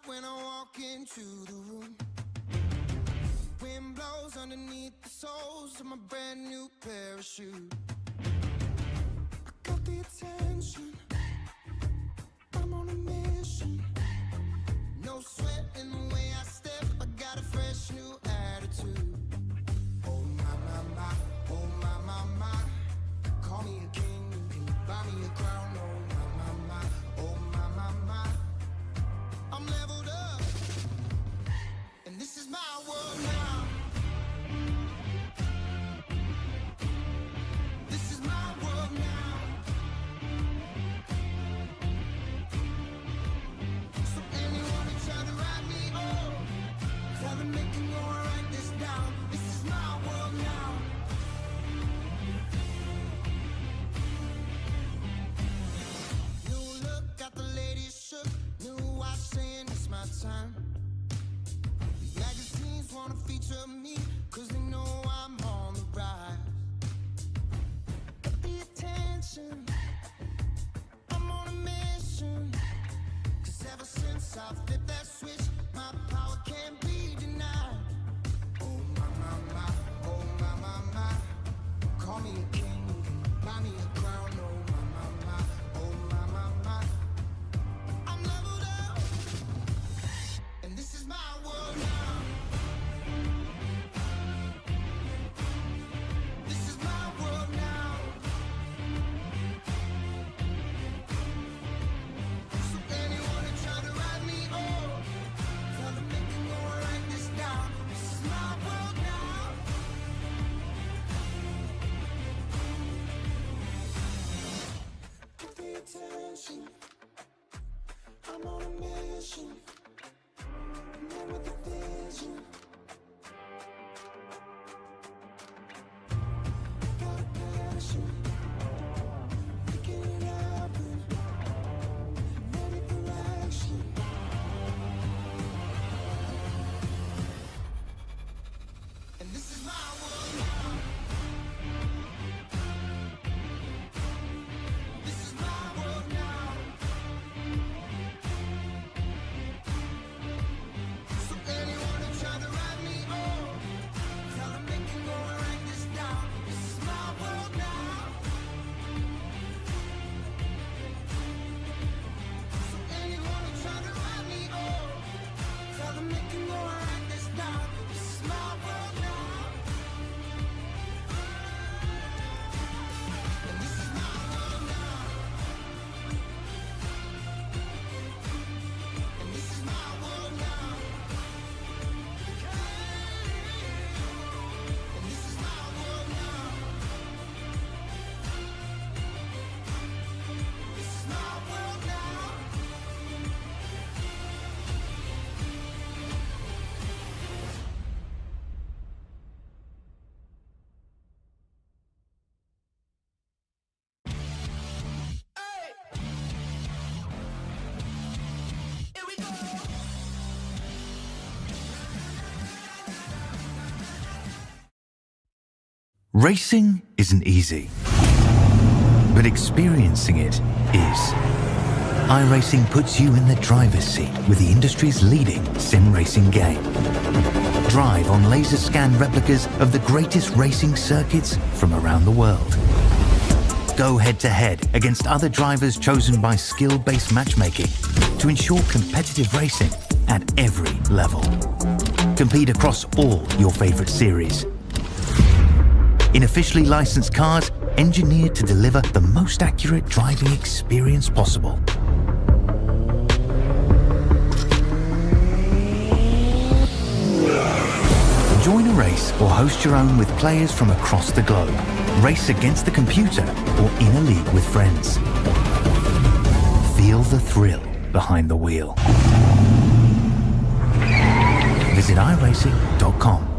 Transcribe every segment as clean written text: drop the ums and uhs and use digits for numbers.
when I walk into the room. Wind blows underneath the soles of my brand new pair of shoes. I got the attention, I'm on a mission. No sweat in the way I step, I got a fresh new attitude. Oh my, oh my. Call me a king, can you buy me a crown? Oh my. I'm leveled up, and this is my world now. This is my world now. So anyone who try to write me off, tell them they can go and write this down. This is my world now. New look, got the ladies shook. New watch saying it's my time. These magazines wanna feature me, cause they know I'm on the rise. Get the attention, I'm on a mission. Cause ever since I flipped that switch, my power can't be denied. Oh my, oh my. Call me a king, buy me a crown. Oh my. I'm leveled up, and this is my world now. This is my world now. So anyone who try to write me off, tell them they can go and write this down. This is my world now. Get the attention, I'm on a mission. Man with a vision. Got a passion, making it happen. Ready for action. And this is my world now. This is my world now. So anyone who try to write me off, tell them they can go and write this down. This is my world now. So anyone who try to write me off, tell them they can go and write this down. This is my world now. And this is my world now. And this is my world now. And this is my world now. This is my world now. Here we go. Racing isn't easy, but experiencing it is. iRacing puts you in the driver's seat with the industry's leading sim racing game. Drive on laser scan replicas of the greatest racing circuits from around the world. Go head to head against other drivers chosen by skill-based matchmaking to ensure competitive racing at every level. Compete across all your favorite series in officially licensed cars engineered to deliver the most accurate driving experience possible. Join a race or host your own with players from across the globe. Race against the computer or in a league with friends. Feel the thrill behind the wheel. Visit iRacing.com.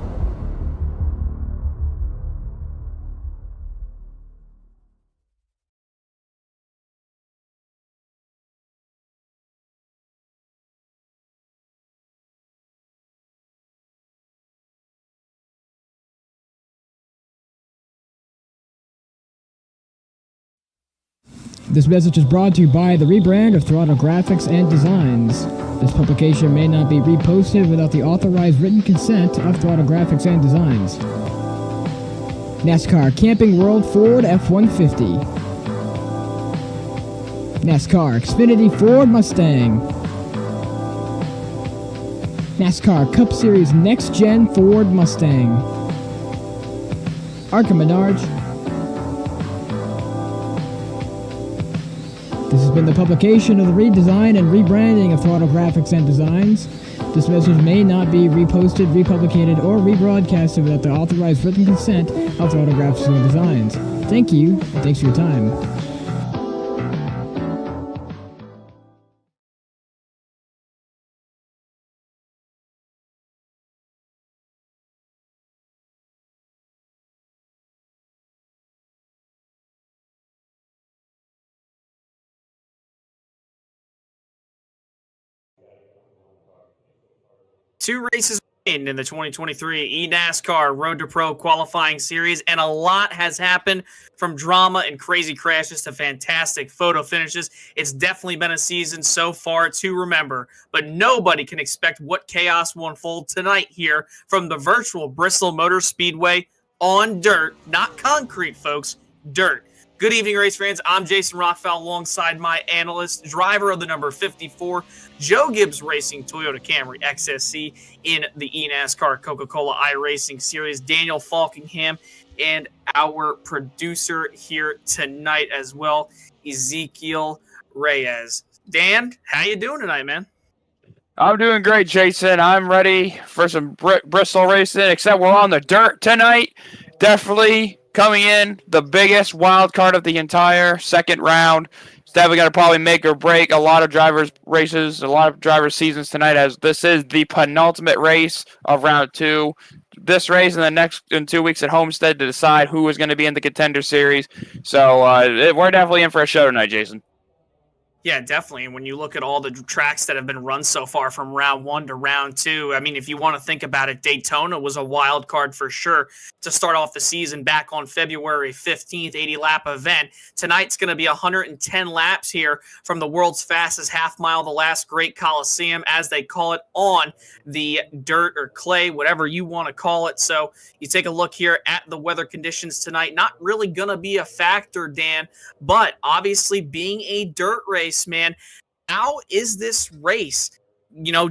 This message is brought to you by the rebrand of Throttle Graphics and Designs. This publication may not be reposted without the authorized written consent of Throttle Graphics and Designs. NASCAR Camping World Ford F-150. NASCAR Xfinity Ford Mustang. NASCAR Cup Series Next Gen Ford Mustang. Arca Menards. This has been the publication of the redesign and rebranding of Throttle Graphics and Designs. This message may not be reposted, republicated, or rebroadcasted without the authorized written consent of Throttle Graphics and Designs. Thank you, and thanks for your time. Two races in the 2023 eNASCAR Road to Pro qualifying series, and a lot has happened, from drama and crazy crashes to fantastic photo finishes. It's definitely been a season so far to remember, but nobody can expect what chaos will unfold tonight here from the virtual Bristol Motor Speedway on dirt, not concrete, folks, dirt. Good evening, race fans. I'm Jason Rothfeld alongside my analyst, driver of the number 54, Joe Gibbs Racing Toyota Camry XSC in the eNASCAR Coca-Cola iRacing Series, Daniel Falkingham, and our producer here tonight as well, Ezekiel Reyes. Dan, how you doing tonight, man? I'm doing great, Jason. I'm ready for some Bristol racing, except we're on the dirt tonight. Definitely coming in the biggest wild card of the entire second round. It's definitely going to probably make or break a lot of drivers' races, a lot of drivers' seasons tonight, as this is the penultimate race of round two. This race in 2 weeks at Homestead to decide who is going to be in the Contender Series. So we're definitely in for a show tonight, Jason. Yeah, definitely. And when you look at all the tracks that have been run so far from round one to round two, I mean, if you want to think about it, Daytona was a wild card for sure to start off the season back on February 15th, 80-lap event. Tonight's going to be 110 laps here from the world's fastest half mile, the last great Coliseum, as they call it, on the dirt or clay, whatever you want to call it. So you take a look here at the weather conditions tonight. Not really going to be a factor, Dan, but obviously being a dirt race, man, how is this race,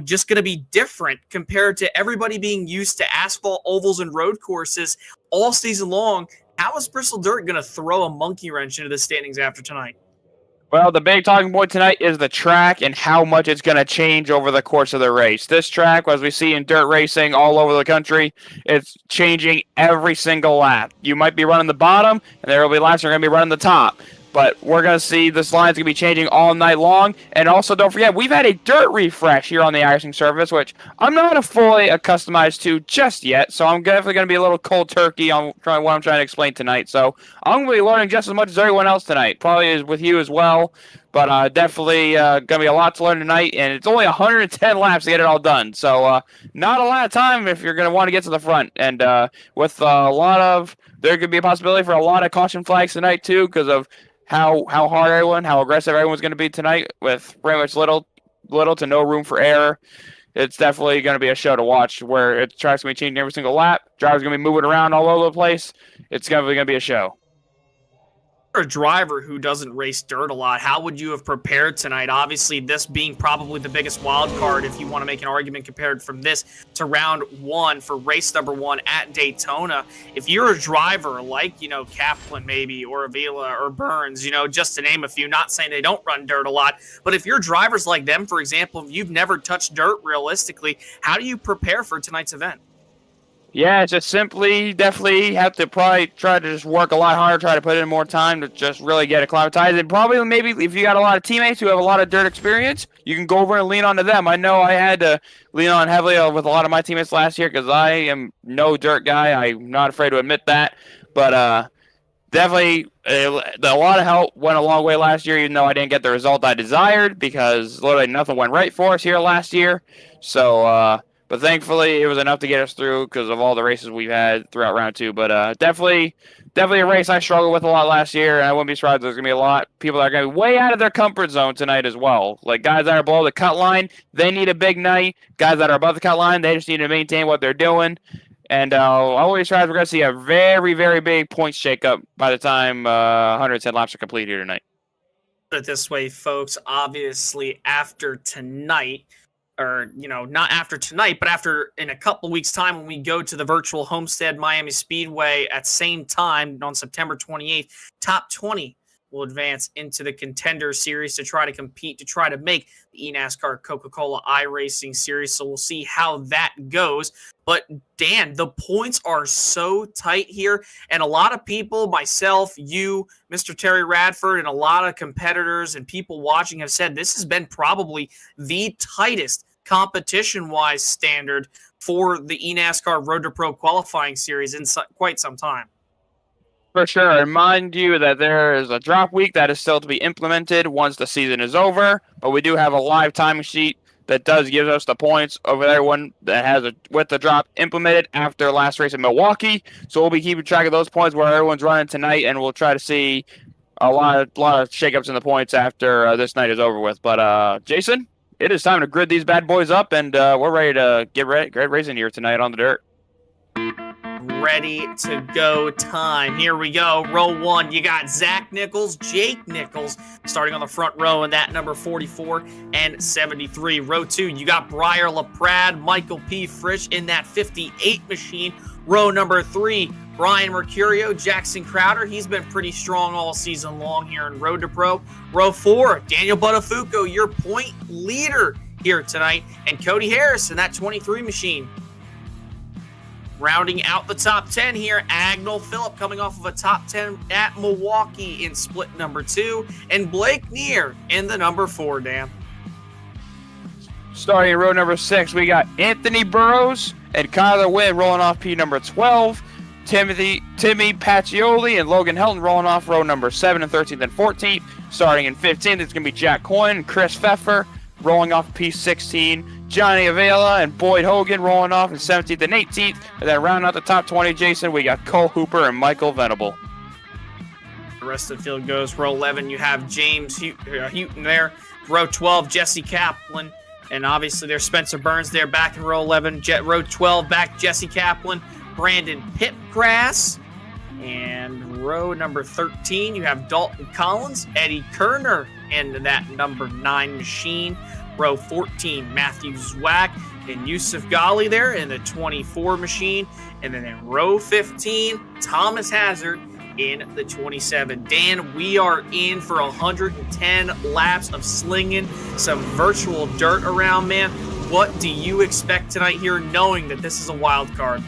just going to be different compared to everybody being used to asphalt ovals and road courses all season long? How is Bristol Dirt going to throw a monkey wrench into the standings after tonight? Well, the big talking point tonight is the track and how much it's going to change over the course of the race. This track, as we see in dirt racing all over the country, it's changing every single lap. You might be running the bottom, and there will be laps that are going to be running the top. But we're going to see this line's going to be changing all night long. And also, don't forget, we've had a dirt refresh here on the iRacing surface, which I'm not fully accustomed to just yet. So I'm definitely going to be a little cold turkey on what I'm trying to explain tonight. So I'm going to be learning just as much as everyone else tonight. Probably is with you as well. But definitely going to be a lot to learn tonight. And it's only 110 laps to get it all done. So not a lot of time if you're going to want to get to the front. And with a lot of, there could be a possibility for a lot of caution flags tonight too, because of how hard everyone, how aggressive everyone's going to be tonight, with pretty much little to no room for error. It's definitely going to be a show to watch, where the track's going to be changing every single lap. Drivers going to be moving around all over the place. It's definitely going to be a show. A driver who doesn't race dirt a lot, how would you have prepared tonight? Obviously, this being probably the biggest wild card, if you want to make an argument compared from this to round one for race number one at Daytona. If you're a driver like, Kaplan maybe, or Avila or Burns, just to name a few, not saying they don't run dirt a lot, but if you're drivers like them, for example, if you've never touched dirt realistically, how do you prepare for tonight's event? Yeah, just simply definitely have to probably try to just work a lot harder, try to put in more time to just really get acclimatized. And probably maybe if you got a lot of teammates who have a lot of dirt experience, you can go over and lean on to them. I know I had to lean on heavily with a lot of my teammates last year because I am no dirt guy. I'm not afraid to admit that. But definitely a lot of help went a long way last year, even though I didn't get the result I desired because literally nothing went right for us here last year. So, But thankfully, it was enough to get us through because of all the races we've had throughout round 2. But definitely a race I struggled with a lot last year, and I wouldn't be surprised there's going to be a lot of people that are going to be way out of their comfort zone tonight as well. Like guys that are below the cut line, they need a big night. Guys that are above the cut line, they just need to maintain what they're doing. And I always try we're going to see a very, very big points shakeup by the time 110 laps are complete here tonight. Put it this way, folks. Obviously, after tonight, or not after tonight, but after in a couple weeks' time when we go to the virtual Homestead Miami Speedway at same time on September 28th, top 20 will advance into the Contender Series to try to compete, to try to make the eNASCAR Coca-Cola iRacing Series. So we'll see how that goes. But Dan, the points are so tight here, and a lot of people, myself, you, Mr. Terry Radford, and a lot of competitors and people watching have said this has been probably the tightest competition-wise standard for the eNASCAR Road to Pro qualifying series in quite some time. For sure. And mind you that there is a drop week that is still to be implemented once the season is over, but we do have a live timing sheet that does give us the points over everyone that has with the drop implemented after last race in Milwaukee. So we'll be keeping track of those points where everyone's running tonight, and we'll try to see a lot of shakeups in the points after this night is over with. But Jason, it is time to grid these bad boys up, and we're ready to get racing here tonight on the dirt. Ready to go time. Here we go. Row 1, you got Zach Nichols, Jake Nichols starting on the front row in that number 44 and 73. Row 2, you got Briar LaPrade, Michael P. Frisch in that 58 machine. Row number 3, Brian Mercurio, Jackson Crowder. He's been pretty strong all season long here in Road to Pro. Row 4, Daniel Buttafuoco, your point leader here tonight, and Cody Harris in that 23 machine. Rounding out the top 10 here, Agnell Phillip coming off of a top 10 at Milwaukee in split number 2, and Blake Neer in the number 4, Dan. Starting in row number 6, we got Anthony Burrows and Kyler Wynn rolling off P number 12. Timmy Pacioli and Logan Helton rolling off row number 7 and 13th and 14th. Starting in 15th, it's going to be Jack Coyne and Chris Pfeffer rolling off P16. Johnny Avila and Boyd Hogan rolling off in 17th and 18th. And then rounding out the top 20, Jason, we got Cole Hooper and Michael Venable. The rest of the field goes. Row 11, you have James Houghton there. Row 12, Jesse Kaplan. And obviously there's Spencer Burns there back in row 11. Row 12, back Jesse Kaplan. Brandon Pipgrass. And row number 13, you have Dalton Collins, Eddie Kerner in that number 9 machine. Row 14, Matthew Zwack and Yusuf Ghali there in the 24 machine. And then in row 15, Thomas Hazard in the 27. Dan, we are in for 110 laps of slinging some virtual dirt around, man. What do you expect tonight here, knowing that this is a wild card?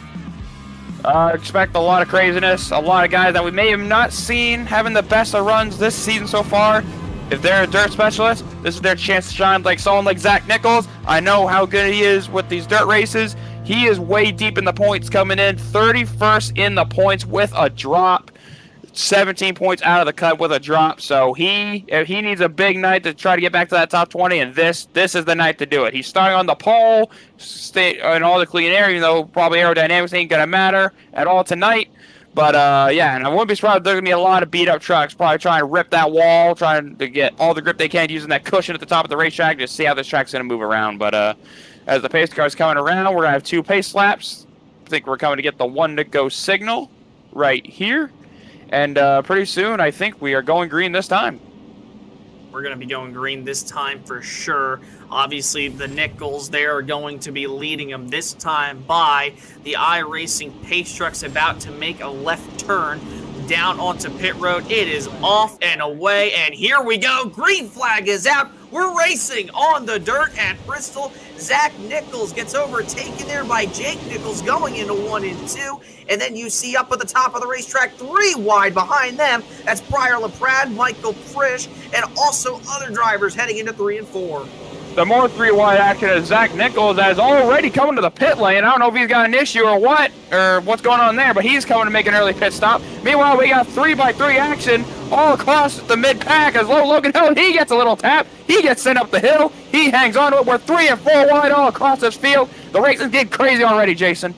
Expect a lot of craziness, a lot of guys that we may have not seen having the best of runs this season so far. If they're a dirt specialist, this is their chance to shine. Like someone like Zach Nichols, I know how good he is with these dirt races. He is way deep in the points, coming in 31st in the points with a drop. 17 points out of the cut with a drop. So he needs a big night to try to get back to that top 20, and this is the night to do it. He's starting on the pole, in all the clean air, even though probably aerodynamics ain't going to matter at all tonight. But, yeah, and I wouldn't be surprised if there's going to be a lot of beat-up trucks probably trying to rip that wall, trying to get all the grip they can using that cushion at the top of the racetrack to see how this track's going to move around. But as the pace car's coming around, we're going to have 2 pace laps. I think we're coming to get the 1-to-go signal right here. And pretty soon, I think we are going green this time. We're going to be going green this time for sure. Obviously, the Nichols there are going to be leading them this time by the iRacing pace trucks about to make a left turn down onto pit road. It is off and away, and here we go. Green flag is out. We're racing on the dirt at Bristol. Zach Nichols gets overtaken there by Jake Nichols going into 1 and 2. And then you see up at the top of the racetrack, 3 wide behind them. That's Briar LaPrade, Michael Frisch, and also other drivers heading into 3 and 4. The more 3 wide action is Zach Nichols has already come to the pit lane. I don't know if he's got an issue or what's going on there, but he's coming to make an early pit stop. Meanwhile, we got 3x3 action all across the mid-pack as Logan Hill, he gets a little tap. He gets sent up the hill. He hangs on to it. We're 3 and 4 wide all across this field. The racing's getting crazy already, Jason.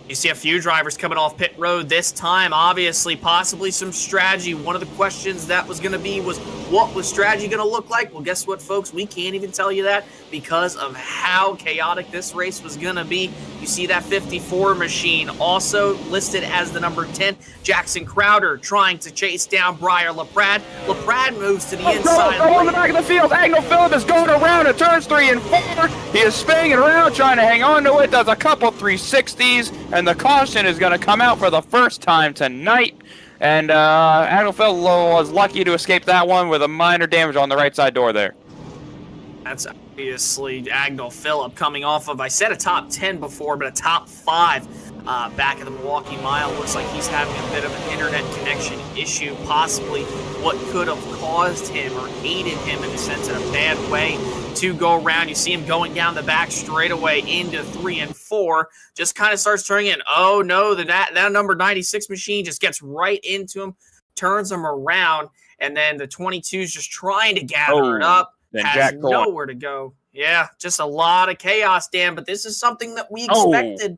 You see a few drivers coming off pit road this time, obviously, possibly some strategy. One of the questions that was going to be was, what was strategy going to look like? Well, guess what, folks? We can't even tell you that because of how chaotic this race was going to be. You see that 54 machine also listed as the number 10. Jackson Crowder trying to chase down Briar LaPrade. LaPrade moves to the inside. Go on the back of the field. Agnell Phillip is going around at turns 3 and 4. He is spinning it around, trying to hang on to it. Does a couple 360s. And the caution is going to come out for the first time tonight. And Agnell Phillip was lucky to escape that one with a minor damage on the right side door there. That's obviously Agnell Phillip coming off of, I said a top 10 before, but a top 5 back at the Milwaukee Mile. Looks like he's having a bit of an internet connection issue, possibly what could have caused him or aided him in a sense in a bad way to go around. You see him going down the back straightaway into 3 and 4. Just kind of starts turning in. Oh no, that number 96 machine just gets right into him, turns him around, and then the 22 is just trying to gather it up. Has nowhere to go. Yeah, just a lot of chaos, Dan, but this is something that we expected.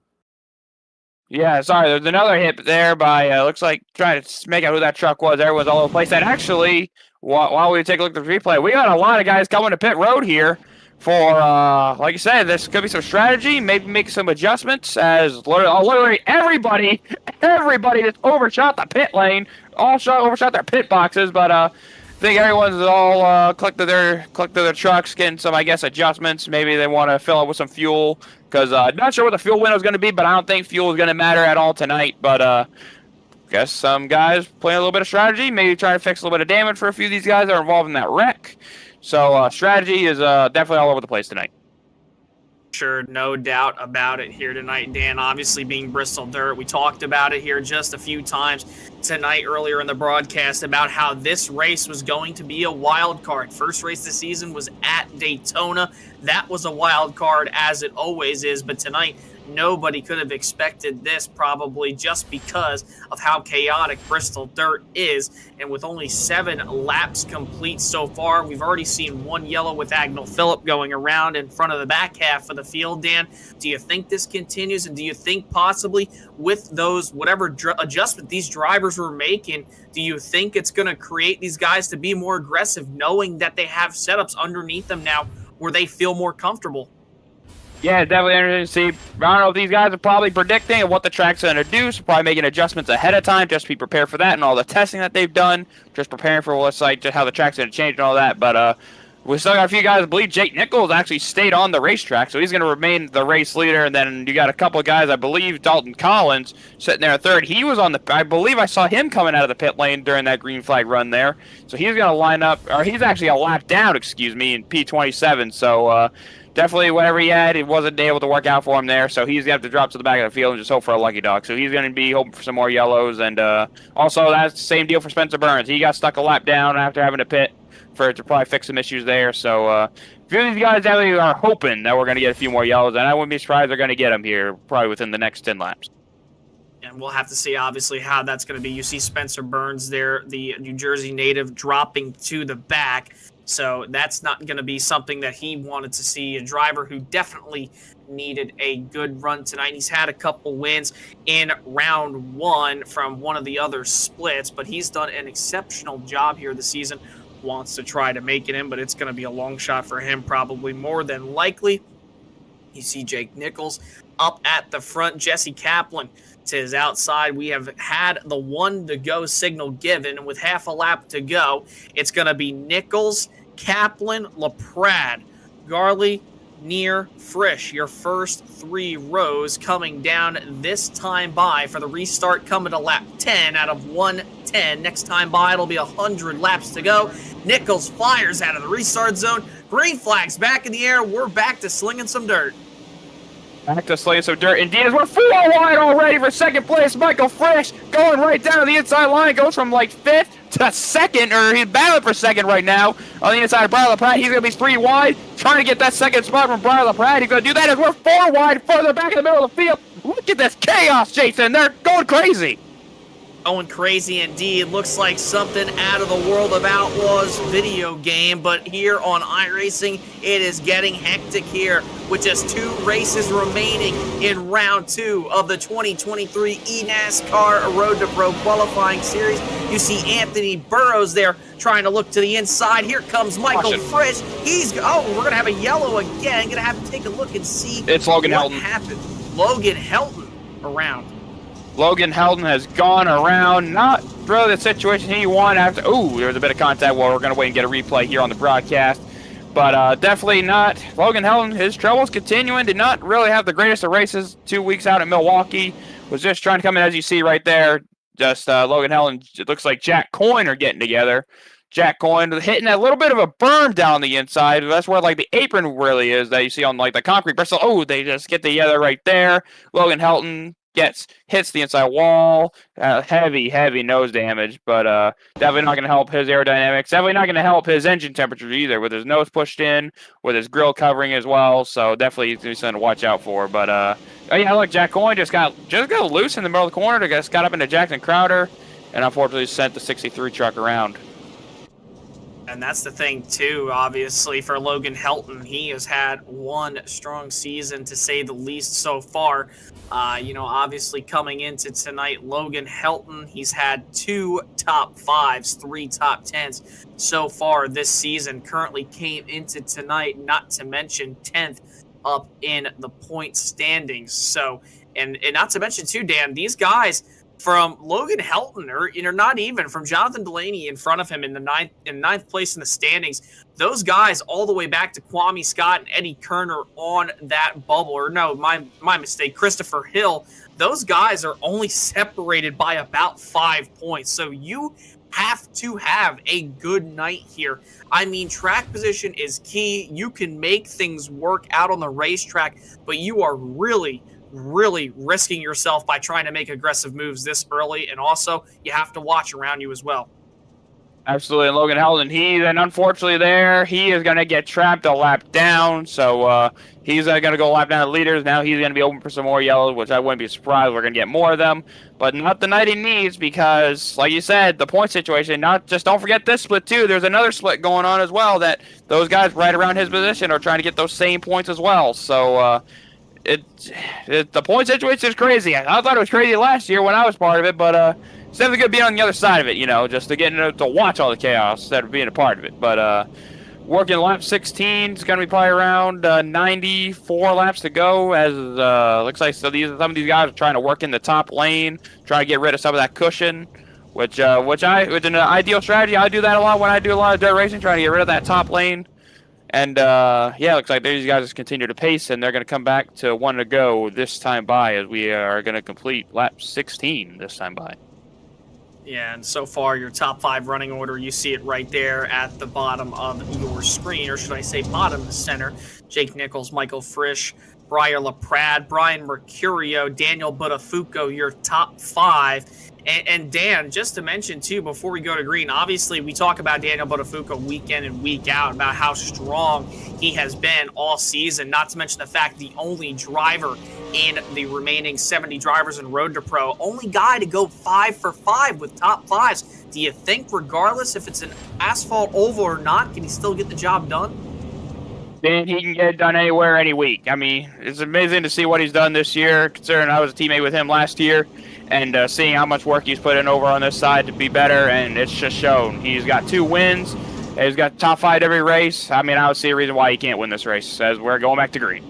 Yeah, sorry, there's another hit there by, looks like, trying to make out who that truck was. Everyone's all over the place. And actually, while we take a look at the replay, we got a lot of guys coming to pit road here for, like you said, this could be some strategy, maybe make some adjustments, as literally everybody just overshot the pit lane, overshot their pit boxes, but, I think everyone's all clicked to their trucks, getting some, I guess, adjustments. Maybe they want to fill up with some fuel, because not sure what the fuel window is going to be, but I don't think fuel is going to matter at all tonight. But guess some guys playing a little bit of strategy, maybe trying to fix a little bit of damage for a few of these guys that are involved in that wreck. So strategy is definitely all over the place tonight. Sure, no doubt about it here tonight, Dan. Obviously, being Bristol Dirt, we talked about it here just a few times tonight earlier in the broadcast about how this race was going to be a wild card. First race of the season was at Daytona. That was a wild card, as it always is, but tonight nobody could have expected this, probably just because of how chaotic Bristol Dirt is. And with only 7 laps complete so far, we've already seen 1 yellow with Agnell Phillip going around in front of the back half of the field. Dan, do you think this continues? And do you think possibly with those whatever adjustment these drivers were making, do you think it's going to create these guys to be more aggressive, knowing that they have setups underneath them now where they feel more comfortable? Yeah, definitely interesting to see. I don't know if these guys are probably predicting what the track's going to do, so probably making adjustments ahead of time just to be prepared for that and all the testing that they've done, just preparing for what's like, just how the track's going to change and all that. But we still got a few guys that believe Jake Nichols actually stayed on the racetrack, so he's going to remain the race leader. And then you got a couple of guys, I believe Dalton Collins sitting there at third. He was on the, I believe I saw him coming out of the pit lane during that green flag run there. So he's going to line up, or he's actually a lap down, in P27. So definitely whatever he had, it wasn't able to work out for him there. So he's going to have to drop to the back of the field and just hope for a lucky dog. So he's going to be hoping for some more yellows. And also that's the same deal for Spencer Burns. He got stuck a lap down after having to pit for it to probably fix some issues there. So a few of these guys definitely are hoping that we're going to get a few more yellows, and I wouldn't be surprised they're going to get them here probably within the next 10 laps. And we'll have to see, obviously, how that's going to be. You see Spencer Burns there, the New Jersey native, dropping to the back. So that's not going to be something that he wanted to see. A driver who definitely needed a good run tonight. He's had a couple wins in round 1 from one of the other splits, but he's done an exceptional job here this season. Wants to try to make it in, but it's going to be a long shot for him, probably more than likely. You see Jake Nichols up at the front. Jesse Kaplan to his outside. We have had the 1 to go signal given, and with half a lap to go, it's going to be Nichols, Kaplan, LaPrade, Garley, Near, Frisch. Your first 3 rows coming down this time by for the restart, coming to lap 10 out of 110. Next time by, it'll be 100 laps to go. Nichols fires out of the restart zone. Green flags back in the air. We're back to slinging some dirt. Back to slinging some dirt. Indeed, we're 4 wide already for second place. Michael Frisch going right down to the inside line. Goes from like 5th to 2nd, or he's battling for 2nd right now on the inside of Briar LaPrade. He's going to be 3 wide, trying to get that 2nd spot from Briar LaPrade. He's going to do that as we're 4 wide, further back in the middle of the field. Look at this chaos, Jason. They're going crazy. Going crazy indeed. Looks like something out of the World of Outlaws video game, but here on iRacing, it is getting hectic here with just 2 races remaining in round 2 of the 2023 eNASCAR Road to Pro qualifying series. You see Anthony Burrows there trying to look to the inside. Here comes Michael Frisch. We're going to have a yellow again. Going to have to take a look and see it's Logan what Helton. happened. Logan Helton around. Logan Helton has gone around, not really the situation he wanted after. Ooh, there was a bit of contact. Well, we're going to wait and get a replay here on the broadcast. But definitely not. Logan Helton, his troubles continuing. Did not really have the greatest of races 2 weeks out at Milwaukee. Was just trying to come in, as you see right there. Just Logan Helton, it looks like Jack Coyne are getting together. Jack Coyne hitting a little bit of a berm down the inside. That's where like the apron really is that you see on like the concrete Bristol. Oh, they just get together right there. Logan Helton hits the inside wall, heavy nose damage, but definitely not going to help his aerodynamics. Definitely not going to help his engine temperature either, with his nose pushed in, with his grill covering as well. So definitely something to watch out for. But oh yeah, look, Jack Coyne just got loose in the middle of the corner. Just got up into Jackson Crowder, and unfortunately sent the 63 truck around. And that's the thing, too, obviously, for Logan Helton. He has had one strong season, to say the least, so far. Obviously, coming into tonight, Logan Helton, he's had 2 top 5s, 3 top 10s so far this season. Currently came into tonight, not to mention 10th up in the point standings. So, and not to mention, too, Dan, these guys from Logan Helton, or not even from Jonathan Delaney in front of him in ninth place in the standings. Those guys all the way back to Kwame Scott and Eddie Kerner on that bubble. Or no, my mistake, Christopher Hill. Those guys are only separated by about 5 points. So you have to have a good night here. I mean, track position is key. You can make things work out on the racetrack, but you are really risking yourself by trying to make aggressive moves this early, and also you have to watch around you as well. Absolutely. And Logan Helton, unfortunately he is going to get trapped a lap down, so he's going to go a lap down the leaders. Now he's going to be open for some more yellows, which I wouldn't be surprised we're going to get more of them, but not the night he needs, because like you said, the point situation, don't forget this split too. There's another split going on as well, that those guys right around his position are trying to get those same points as well. So the point situation is crazy. I thought it was crazy last year when I was part of it, but it's definitely good being on the other side of it, just to watch all the chaos instead of being a part of it. But working lap 16 is going to be probably around 94 laps to go, as looks like some of these guys are trying to work in the top lane, trying to get rid of some of that cushion, which in an ideal strategy, I do that a lot when I do a lot of dirt racing, trying to get rid of that top lane. And, looks like these guys just continue to pace, and they're going to come back to 1 to go this time by, as we are going to complete lap 16 this time by. Yeah, and so far, your top 5 running order, you see it right there at the bottom of your screen, or should I say bottom center. Jake Nichols, Michael Frisch, Briar LaPrade, Brian Mercurio, Daniel Buttafuoco, your top 5. And Dan, just to mention, too, before we go to green, obviously we talk about Daniel Buttafuoco week in and week out, about how strong he has been all season, not to mention the fact the only driver in the remaining 70 drivers in Road to Pro, only guy to go 5 for 5 with top 5s. Do you think, regardless if it's an asphalt oval or not, can he still get the job done? Dan, he can get it done anywhere, any week. I mean, it's amazing to see what he's done this year, considering I was a teammate with him last year. And seeing how much work he's put in over on this side to be better, and it's just shown. He's got 2 wins. He's got top 5 every race. I mean, I don't see a reason why he can't win this race, as we're going back to green.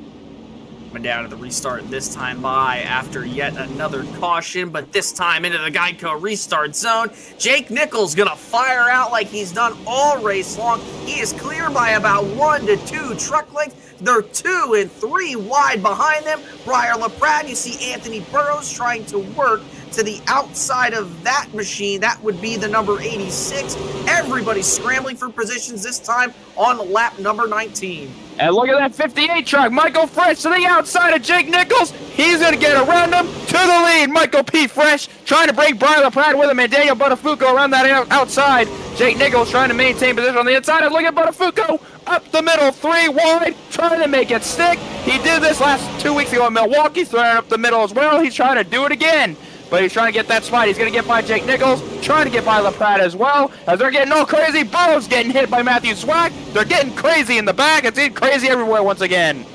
Coming down to the restart this time by after yet another caution, but this time into the Geico restart zone. Jake Nichols going to fire out like he's done all race long. He is clear by about 1 to 2 truck lengths. They're 2 and 3 wide behind them. Briar LaPrade, you see Anthony Burrows trying to work to the outside of that machine. That would be the number 86. Everybody's scrambling for positions this time on lap number 19. And look at that 58 truck. Michael Frisch to the outside of Jake Nichols. He's going to get around him to the lead. Michael P. Frisch trying to break Brian LaPrade with him, and Daniel Buttafuoco around that outside. Jake Nichols trying to maintain position on the inside. And look at Buttafuoco up the middle, 3 wide, trying to make it stick. He did this last 2 weeks ago in Milwaukee, throwing it up the middle as well. He's trying to do it again. but he's trying to get that spot. He's going to get by Jake Nichols, trying to get by LaPrade as well, as they're getting all crazy. Burrows getting hit by Matthew Swack. They're getting crazy in the back. It's getting crazy everywhere once again.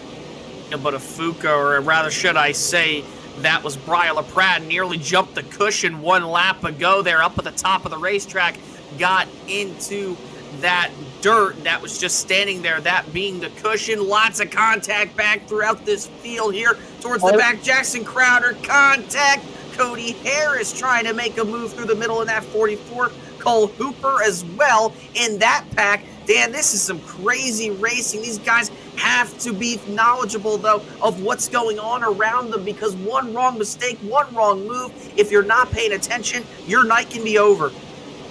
But a Fuca, or rather should I say, that was Brian LaPrade, nearly jumped the cushion 1 lap ago there up at the top of the racetrack, got into that dirt that was just standing there, that being the cushion. Lots of contact back throughout this field here towards the back. Jackson Crowder, contact. Cody Harris trying to make a move through the middle in that 44. Cole Hooper as well in that pack. Dan, this is some crazy racing. These guys have to be knowledgeable, though, of what's going on around them, because one wrong mistake, one wrong move, if you're not paying attention, your night can be over.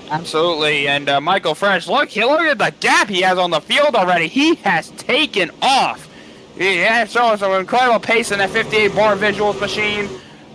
Absolutely, and Michael Fresh, look at the gap he has on the field already. He has taken off. He has shown some incredible pace in that 58 bar visuals machine.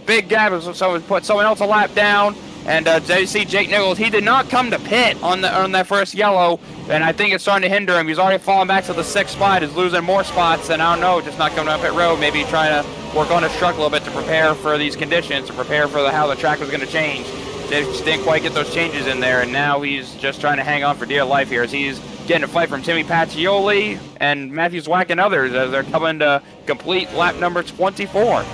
Big gap, so put someone else a lap down. And you see Jake Nichols, he did not come to pit on that first yellow, and I think it's starting to hinder him. He's already fallen back to the 6th spot. He's losing more spots, and I don't know, just not coming up pit road. Maybe trying to work on his truck a little bit to prepare for these conditions, to prepare for how the track was going to change. They just didn't quite get those changes in there, and now he's just trying to hang on for dear life here as he's getting a fight from Timmy Pacioli and Matthew Zwack and others as they're coming to complete lap number 24.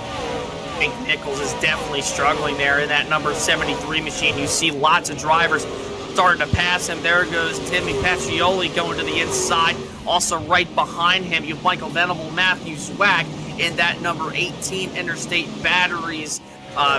Jake Nichols is definitely struggling there in that number 73 machine. You see lots of drivers starting to pass him. There goes Timmy Pacioli going to the inside. Also right behind him, you have Michael Venable, Matthew Zwack in that number 18 Interstate Batteries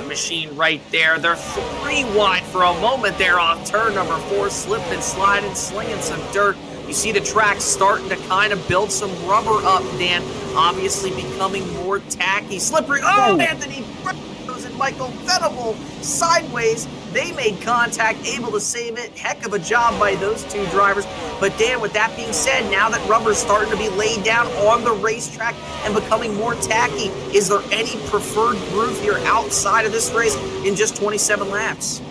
machine right there. They're 3 wide for a moment there off turn number 4, slipping, sliding, slinging some dirt. You see the track starting to kind of build some rubber up, Dan. Obviously becoming more tacky. Slippery. Oh, Anthony Burrows and Michael Venable sideways. They made contact, able to save it. Heck of a job by those 2 drivers. But Dan, with that being said, now that rubber's starting to be laid down on the racetrack and becoming more tacky, is there any preferred groove here outside of this race in just 27 laps?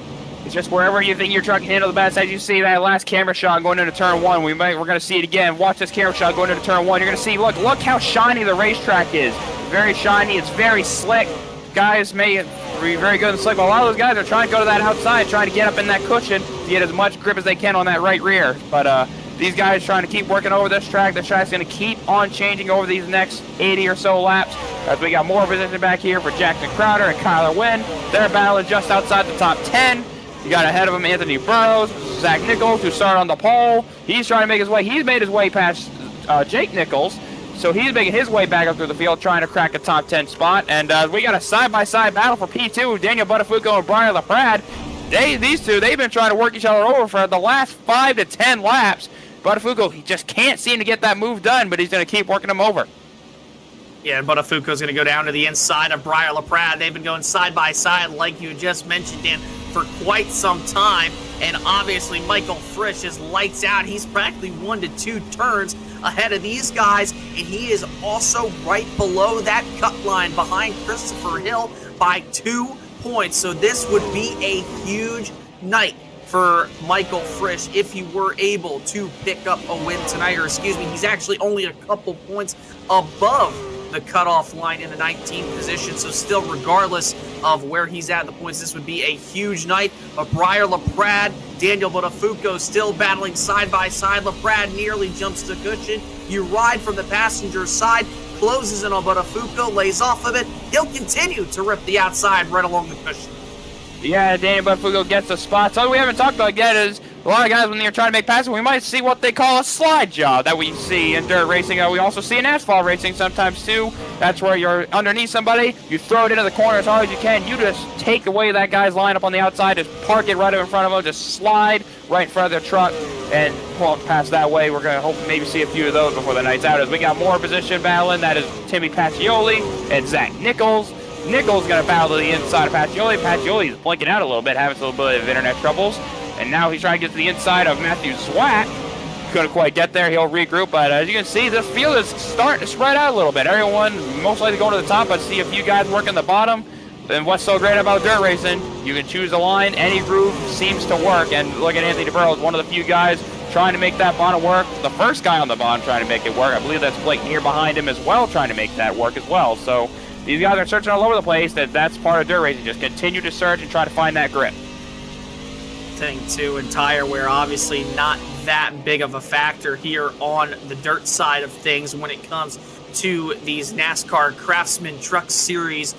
It's just wherever you think your truck can handle the best. As you see that last camera shot going into turn 1, we're going to see it again. Watch this camera shot going into turn 1. You're going to see, look how shiny the racetrack is. Very shiny. It's very slick. Guys may be very good and slick, but a lot of those guys are trying to go to that outside, trying to get up in that cushion to get as much grip as they can on that right rear. But these guys trying to keep working over this track. The track's going to keep on changing over these next 80 or so laps. As we got more position back here for Jackson Crowder and Kyler Wynn. They're battling just outside the top 10. You got ahead of him Anthony Burrows, Zach Nichols, who started on the pole. He's trying to make his way. He's made his way past Jake Nichols. So he's making his way back up through the field, trying to crack a top 10 spot. And we got a side-by-side battle for P2. Daniel Buttafuoco and Brian LaPrade. These two, they've been trying to work each other over for the last 5 to 10 laps. Buttafuoco, he just can't seem to get that move done, but he's going to keep working him over. Yeah, and Buttafuoco's going to go down to the inside of Brian LaPrade. They've been going side-by-side, like you just mentioned, Dan, for quite some time. And obviously, Michael Frisch is lights out. He's practically 1 to 2 turns ahead of these guys, and he is also right below that cut line behind Christopher Hill by 2 points. So this would be a huge night for Michael Frisch if he were able to pick up a win tonight, or excuse me, he's actually only a couple points above the cutoff line in the 19th position. So still, regardless of where he's at in the points, this would be a huge night. But Brian LaPrade, Daniel Buttafuoco still battling side by side. LaPrade nearly jumps the cushion. You ride from the passenger side, closes in on Buttafuoco, lays off of it. He'll continue to rip the outside right along the cushion. Yeah, Daniel Buttafuoco gets the spot. So we haven't talked about yet is a lot of guys, when they're trying to make passes, we might see what they call a slide job that we see in dirt racing. We also see in asphalt racing sometimes too. That's where you're underneath somebody, you throw it into the corner as hard as you can. You just take away that guy's line up on the outside, just park it right in front of them, just slide right in front of their truck and pull it past that way. We're going to hope to maybe see a few of those before the night's out. As we got more position battling, that is Timmy Pacioli and Zach Nichols. Nichols going to battle to the inside of Pacioli. Pacioli is blinking out a little bit, having a little bit of internet troubles. And now he's trying to get to the inside of Matthew Zwack. Couldn't quite get there. He'll regroup. But as you can see, this field is starting to spread out a little bit. Everyone most likely going to the top. I see a few guys working the bottom. And what's so great about dirt racing, you can choose a line. Any groove seems to work. And look at Anthony Burrows, one of the few guys trying to make that bottom work. The first guy on the bottom trying to make it work. I believe that's Blake Neer behind him as well, trying to make that work as well. So these guys are searching all over the place. That's part of dirt racing. Just continue to search and try to find that grip. Thing too, and tire wear obviously not that big of a factor here on the dirt side of things when it comes to these NASCAR Craftsman Truck Series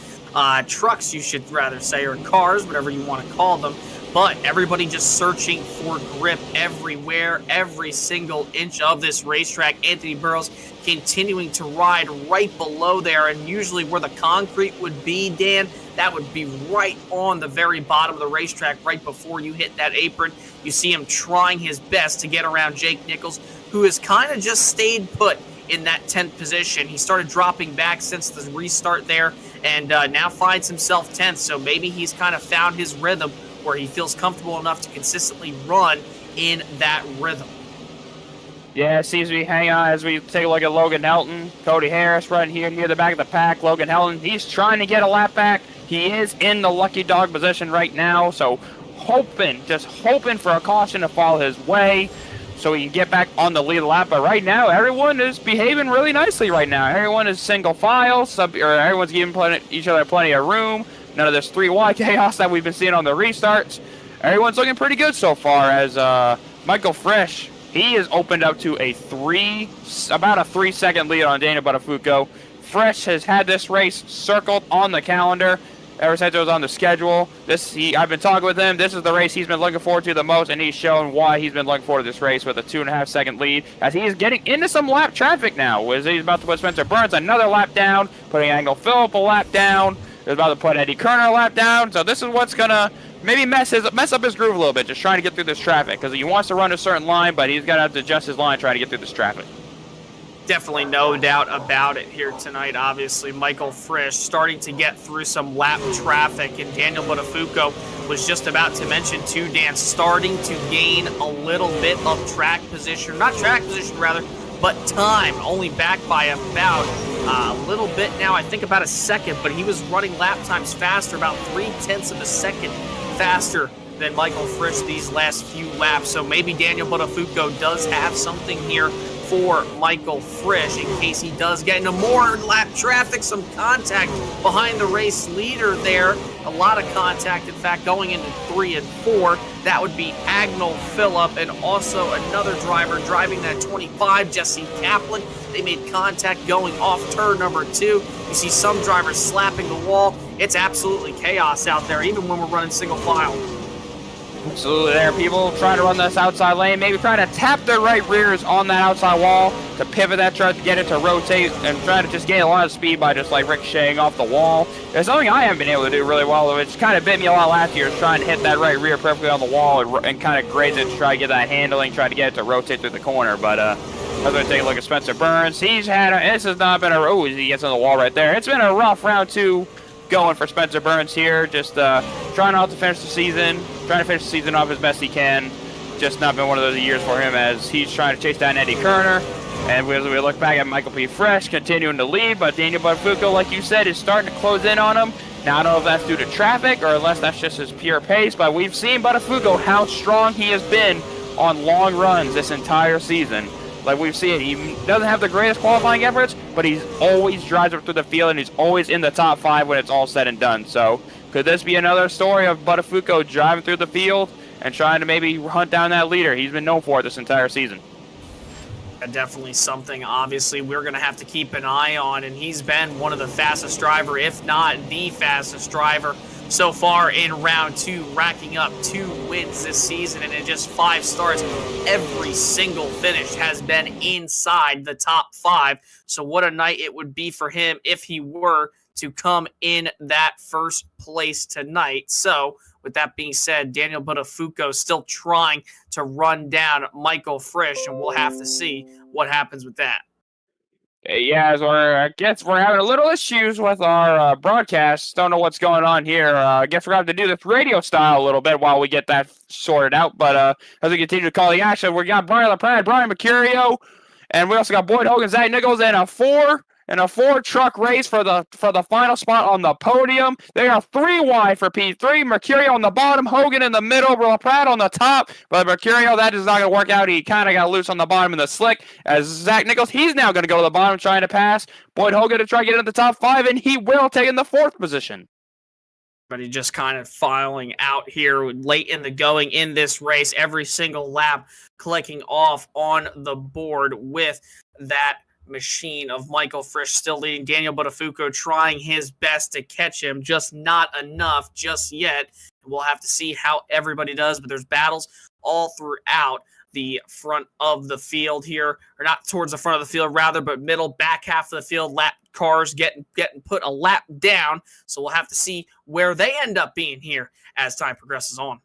trucks, you should rather say, or cars, whatever you want to call them. But everybody just searching for grip everywhere, every single inch of this racetrack. Anthony Burrows continuing to ride right below there, and usually where the concrete would be, Dan, that would be right on the very bottom of the racetrack, right before you hit that apron. You see him trying his best to get around Jake Nichols, who has kind of just stayed put in that 10th position. He started dropping back since the restart there, and now finds himself 10th. So maybe he's kind of found his rhythm where he feels comfortable enough to consistently run in that rhythm. Yeah, it seems to be hanging on as we take a look at Logan Helton. Cody Harris right here near the back of the pack. Logan Helton, he's trying to get a lap back. He is in the lucky dog position right now, so just hoping for a caution to fall his way so he can get back on the lead lap. But right now, everyone is behaving really nicely right now. Everyone is single file, everyone's giving each other plenty of room. None of this 3Y chaos that we've been seeing on the restarts. Everyone's looking pretty good so far as Michael Frisch, he is opened up to about a 3-second lead on Daniel Buttafuoco. Frisch has had this race circled on the calendar ever since it was on the schedule. I've been talking with him. This is the race he's been looking forward to the most, and he's shown why he's been looking forward to this race with a 2.5-second lead as he is getting into some lap traffic now. As he's about to put Spencer Burns another lap down, putting Angle Phillip a lap down. He's about to put Eddie Kerner a lap down. So this is what's going to maybe mess up his groove a little bit, just trying to get through this traffic, because he wants to run a certain line, but he's got to have to adjust his line trying to get through this traffic. Definitely no doubt about it here tonight. Obviously, Michael Frisch starting to get through some lap traffic, and Daniel Buttafuoco was just about to mention too, Dan, starting to gain a little bit of track position, not track position rather, but time, only back by about a little bit now, I think about a second, but he was running lap times faster, about 0.3 of a second faster than Michael Frisch these last few laps. So maybe Daniel Buttafuoco does have something here for Michael Frisch in case he does get into more lap traffic, some contact behind the race leader there. A lot of contact, in fact, going into 3 and 4. That would be Agnell Phillip, and also another driver driving that 25, Jesse Kaplan. They made contact going off turn number 2. You see some drivers slapping the wall. It's absolutely chaos out there, even when we're running single file. Absolutely there. People trying to run this outside lane, maybe trying to tap their right rears on that outside wall to pivot that truck, to get it to rotate, and try to just gain a lot of speed by just like ricocheting off the wall. It's something I haven't been able to do really well, which kind of bit me a lot last year, is trying to hit that right rear perfectly on the wall and kind of graze it to try to get that handling, try to get it to rotate through the corner. But as we take a look at Spencer Burns, this has not been he gets on the wall right there. It's been a rough round 2 going for Spencer Burns here, just trying not to finish the season, trying to finish the season off as best he can. Just not been one of those years for him as he's trying to chase down Eddie Kerner. And as we look back at Michael P. Frisch continuing to lead, but Daniel Buttafuoco, like you said, is starting to close in on him. Now, I don't know if that's due to traffic or unless that's just his pure pace, but we've seen Buttafuoco how strong he has been on long runs this entire season. Like we've seen, he doesn't have the greatest qualifying efforts, but he's always drives up through the field, and he's always in the top 5 when it's all said and done. So could this be another story of Buttafuoco driving through the field and trying to maybe hunt down that leader he's been known for this entire season? Definitely something, obviously, we're going to have to keep an eye on, and he's been one of the fastest driver, if not the fastest driver so far in round 2, racking up 2 wins this season, and in just 5 starts, every single finish has been inside the top 5. So what a night it would be for him if he were to come in that first place tonight. So with that being said, Daniel Buttafuoco still trying to run down Michael Frisch, and we'll have to see what happens with that. Yeah, I guess we're having a little issues with our broadcast. Don't know what's going on here. I guess we're going to have to do this radio style a little bit while we get that sorted out. But as we continue to call the action, we got Brian LaPrade, Brian Mercurio, and we also got Boyd Hogan, Zach Nichols, and a 4. in a 4-truck race for the final spot on the podium. They are 3 wide for P3. Mercurio on the bottom, Hogan in the middle, Pratt on the top. But Mercurio, that is not going to work out. He kind of got loose on the bottom in the slick. As Zach Nichols, he's now going to go to the bottom trying to pass. Boyd Hogan to try to get into the top 5, and he will take in the 4th position. But he just kind of filing out here late in the going in this race. Every single lap clicking off on the board with that machine of Michael Frisch still leading. Daniel Botafuco trying his best to catch him, just not enough just yet. We'll have to see how everybody does, but there's battles all throughout the front of the field here, or not towards the front of the field rather, but middle back half of the field. Lap cars getting put a lap down, so we'll have to see where they end up being here as time progresses on.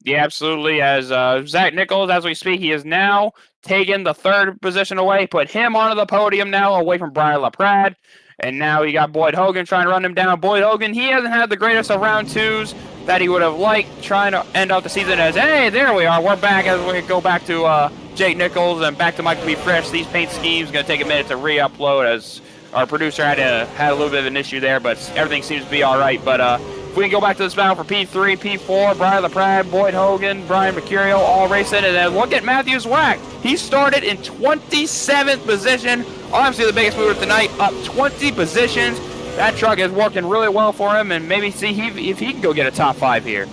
Yeah, absolutely. As Zach Nichols, as we speak, he is now taking the 3rd position away, put him onto the podium now, away from Brian LaPrade. And now you got Boyd Hogan trying to run him down. Boyd Hogan, he hasn't had the greatest of round 2s that he would have liked, trying to end out the season as, hey, there we are. We're back as we go back to Jake Nichols and back to Michael B. Fresh. These paint schemes going to take a minute to re-upload, as our producer had a little bit of an issue there, but everything seems to be all right. But if we can go back to this battle for P3, P4, Brian LaPrade, Boyd Hogan, Brian Mercurio all racing, and then look at Matthew Zwack. He started in 27th position. Obviously the biggest mover tonight, up 20 positions. That truck is working really well for him, and maybe see if he can go get a top 5 here.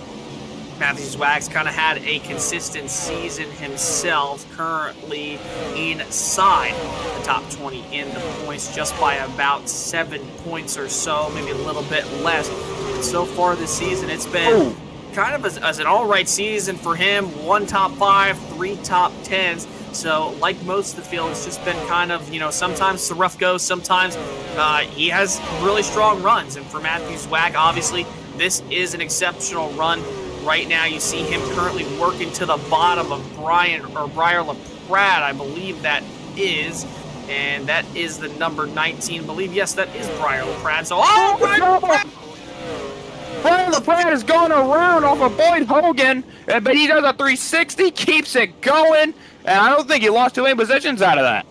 Matthew Zwack's kind of had a consistent season himself, currently inside the top 20 in the points, just by about 7 points or so, maybe a little bit less. And so far this season, it's been kind of as an all-right season for him. 1 top 5, 3 top 10s. So, like most of the field, it's just been kind of, sometimes it's a rough go, sometimes he has really strong runs. And for Matthew Zwack, obviously, this is an exceptional run. Right now, you see him currently working to the bottom of Briar LaPrade, I believe that is. And that is the number 19, I believe. Yes, that is Briar LaPrade. So, Briar LaPrade! Brian LaPrade is going around off of Boyd Hogan, but he does a 360, keeps it going, and I don't think he lost too many positions out of that.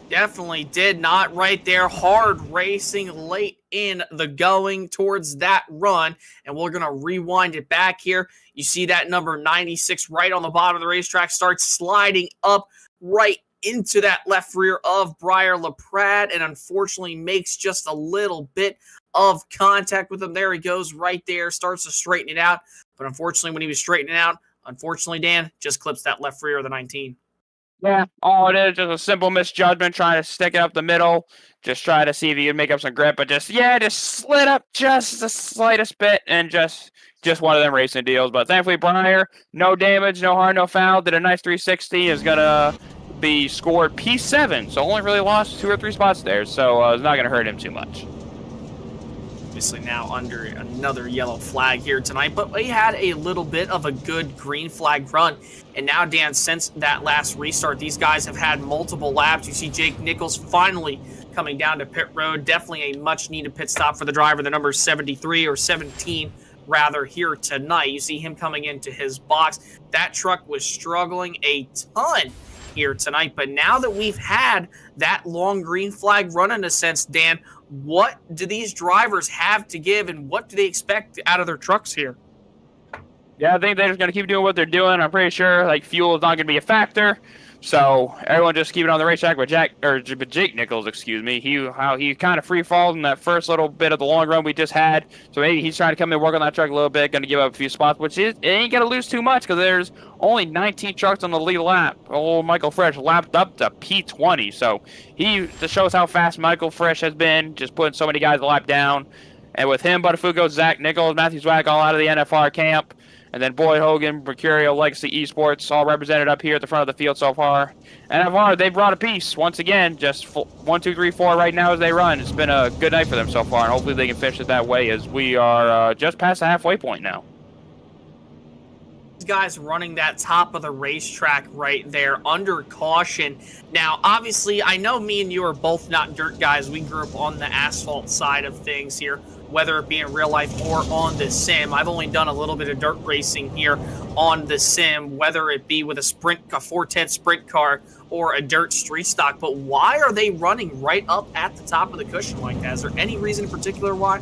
Definitely did not right there. Hard racing late in the going towards that run, and we're going to rewind it back here. You see that number 96 right on the bottom of the racetrack starts sliding up right into that left rear of Briar LaPrade, and unfortunately makes just a little bit of contact with him. There he goes right there, starts to straighten it out. But unfortunately, when he was straightening out, Dan, just clips that left rear of the 19. Yeah, all it is, just a simple misjudgment, trying to stick it up the middle, just try to see if he could make up some grip, but just slid up just the slightest bit, and just one of them racing deals. But thankfully, Briar, no damage, no harm, no foul, did a nice 360, is going to be scored P7, so only really lost 2 or 3 spots there, so it's not going to hurt him too much. Obviously now under another yellow flag here tonight, but we had a little bit of a good green flag run. And now, Dan, since that last restart, these guys have had multiple laps. You see Jake Nichols finally coming down to pit road. Definitely a much-needed pit stop for the driver, the number 73 or 17, rather, here tonight. You see him coming into his box. That truck was struggling a ton here tonight, but now that we've had that long green flag run, in a sense, Dan, what do these drivers have to give, and what do they expect out of their trucks here? Yeah, I think they're just going to keep doing what they're doing. I'm pretty sure fuel is not going to be a factor. So everyone just keep it on the racetrack. But Jake Nichols, he kind of free falls in that first little bit of the long run we just had. So maybe he's trying to come in and work on that truck a little bit, going to give up a few spots, which it ain't going to lose too much because there's only 19 trucks on the lead lap. Old Michael Frisch lapped up to P20. So this shows how fast Michael Frisch has been, just putting so many guys a lap down. And with him, Botafuco, Zach Nichols, Matthew Zwack all out of the NFR camp. And then Boyd Hogan, Mercurio, Legacy Esports, all represented up here at the front of the field so far. NFR, they brought a piece once again, just 1, 2, 3, 4 right now as they run. It's been a good night for them so far, and hopefully they can finish it that way as we are just past the halfway point now. Guys running that top of the racetrack right there under caution. Now, obviously, I know me and you are both not dirt guys. We grew up on the asphalt side of things here. whether it be in real life or on the sim. I've only done a little bit of dirt racing here on the sim, whether it be with a 410 sprint car or a dirt street stock. But why are they running right up at the top of the cushion like that? Is there any reason in particular why?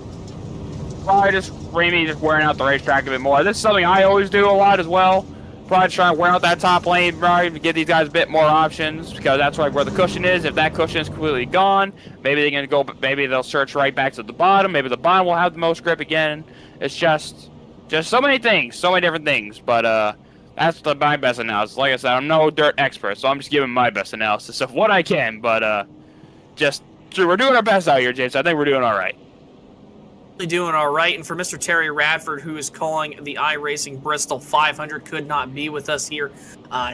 Probably just Ramey just wearing out the racetrack a bit more. This is something I always do a lot as well. Probably try to wear out that top lane, probably to give these guys a bit more options, because that's like where the cushion is. If that cushion is completely gone, maybe they can go. Maybe they'll search right back to the bottom. Maybe the bottom will have the most grip again. It's just so many things, so many different things. But that's my best analysis. Like I said, I'm no dirt expert, so I'm just giving my best analysis of what I can. But we're doing our best out here, James. I think we're doing all right. Doing all right. And for Mr. Terry Radford, who is calling the iRacing Bristol 500, could not be with us here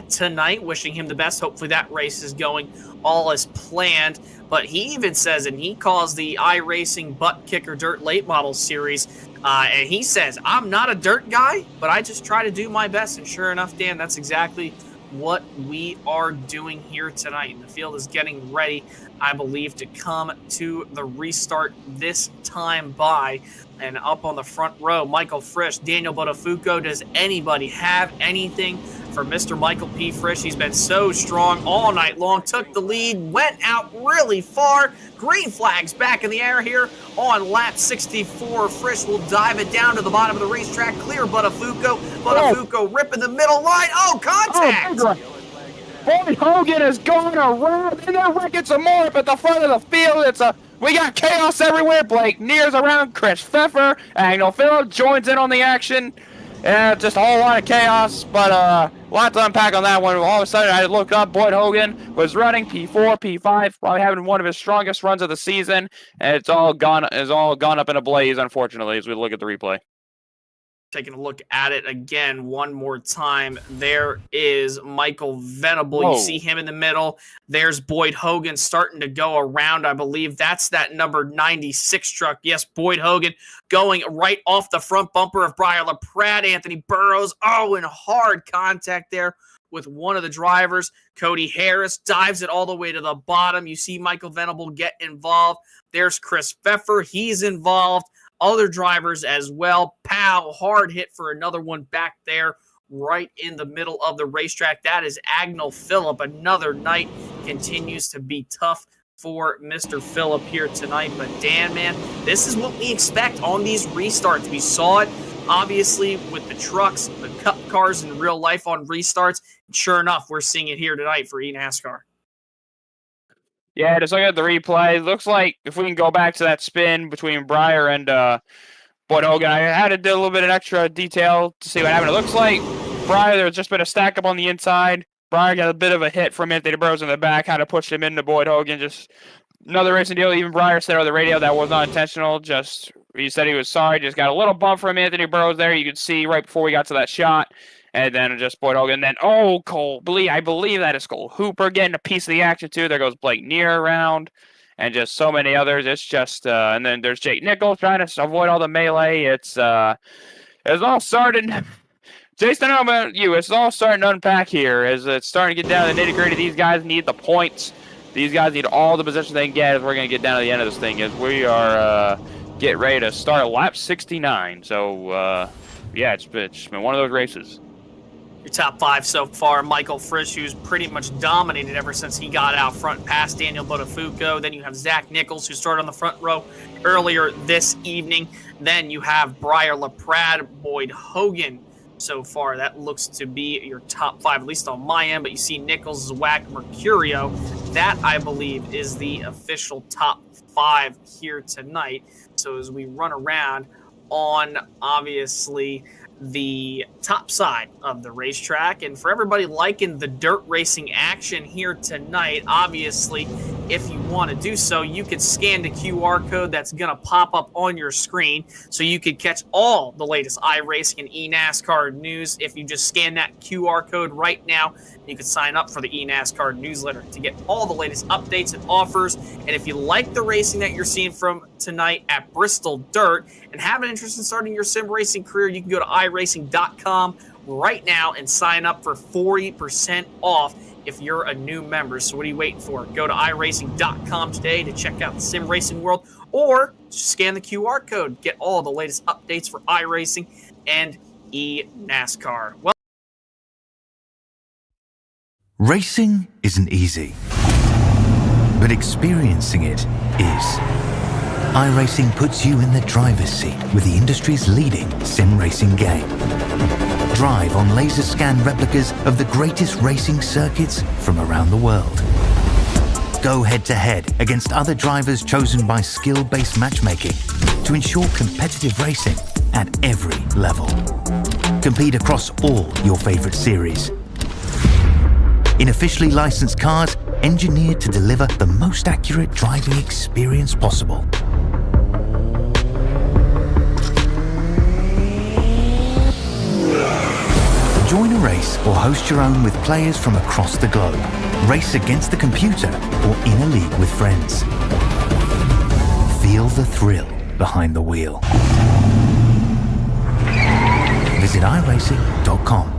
tonight. Wishing him the best. Hopefully that race is going all as planned. But he even says, and he calls the iRacing Butt Kicker Dirt Late Model Series, and he says, I'm not a dirt guy, but I just try to do my best. And sure enough, Dan, that's exactly what we are doing here tonight. And the field is getting ready, I believe, to come to the restart this time by. And up on the front row, Michael Frisch, Daniel Botafuco. Does anybody have anything for Mr. Michael P. Frisch? He's been so strong all night long. Took the lead, went out really far. Green flags back in the air here on lap 64. Frisch will dive it down to the bottom of the racetrack. Clear Botafuco. Botafuco ripping the middle line. Oh, contact! Boyd Hogan has gone around, and they're wrecking some more up at the front of the field. We got chaos everywhere. Blake Neer's around. Chris Pfeffer. Agnell Phillip joins in on the action. Just a whole lot of chaos, but a lot to unpack on that one. All of a sudden, I looked up. Boyd Hogan was running P4, P5, probably having one of his strongest runs of the season, and it's all gone up in a blaze, unfortunately, as we look at the replay. Taking a look at it again one more time. There is Michael Venable. Whoa. You see him in the middle. There's Boyd Hogan starting to go around. I believe that's that number 96 truck. Yes, Boyd Hogan going right off the front bumper of Briar LaPrade. Anthony Burrows. Oh, in hard contact there with one of the drivers. Cody Harris dives it all the way to the bottom. You see Michael Venable get involved. There's Chris Pfeffer. He's involved. Other drivers as well. Pow, hard hit for another one back there right in the middle of the racetrack. That is Agnell Phillip. Another night continues to be tough for Mr. Phillip here tonight. But Dan, man, this is what we expect on these restarts. We saw it, obviously, with the trucks, the cup cars in real life on restarts. Sure enough, we're seeing it here tonight for eNASCAR. Yeah, just looking at the replay, looks like if we can go back to that spin between Briar and Boyd Hogan, I had to do a little bit of extra detail to see what happened. It looks like Briar, there's just been a stack up on the inside. Briar got a bit of a hit from Anthony Burrows in the back, kind of pushed him into Boyd Hogan. Just another racing deal. Even Briar said on the radio that was not intentional. Just he said he was sorry. Just got a little bump from Anthony Burrows there. You could see right before we got to that shot. And then just Boyd Hogan. Then, I believe that is Cole Hooper getting a piece of the action, too. There goes Blake Neer around. And just so many others. It's just, and then there's Jake Nichols trying to avoid all the melee. It's all starting. Jason, I don't know about you. It's all starting to unpack here as it's starting to get down to the nitty-gritty. These guys need the points. These guys need all the positions they can get as we're going to get down to the end of this thing as we are getting ready to start lap 69. So, yeah, it's been one of those races. Your top five so far, Michael Frisch, who's pretty much dominated ever since he got out front past Daniel Botafuco. Then you have Zach Nichols, who started on the front row earlier this evening. Then you have Briar LaPrade, Boyd Hogan. So far, that looks to be your top five, at least on my end. But you see Nichols, Zwack, Mercurio. That, I believe, is the official top five here tonight. So as we run around on, obviously, the top side of the racetrack, and for everybody liking the dirt racing action here tonight, obviously, if you want to do so, you could scan the QR code that's going to pop up on your screen so you could catch all the latest iRacing and eNASCAR news. If you just scan that QR code right now, you can sign up for the eNASCAR newsletter to get all the latest updates and offers. And if you like the racing that you're seeing from tonight at Bristol Dirt and have an interest in starting your sim racing career, you can go to iRacing.com right now and sign up for 40% off if you're a new member. So what are you waiting for? Go to iRacing.com today to check out the sim racing world, or scan the QR code. Get all the latest updates for iRacing and eNASCAR. Well, Racing isn't easy, but experiencing it is. iRacing puts you in the driver's seat with the industry's leading sim racing game. Drive on laser scan replicas of the greatest racing circuits from around the world. Go head to head against other drivers chosen by skill-based matchmaking to ensure competitive racing at every level. Compete across all your favorite series. In officially licensed cars engineered to deliver the most accurate driving experience possible. Join a race or host your own with players from across the globe. Race against the computer or in a league with friends. Feel the thrill behind the wheel. Visit iRacing.com.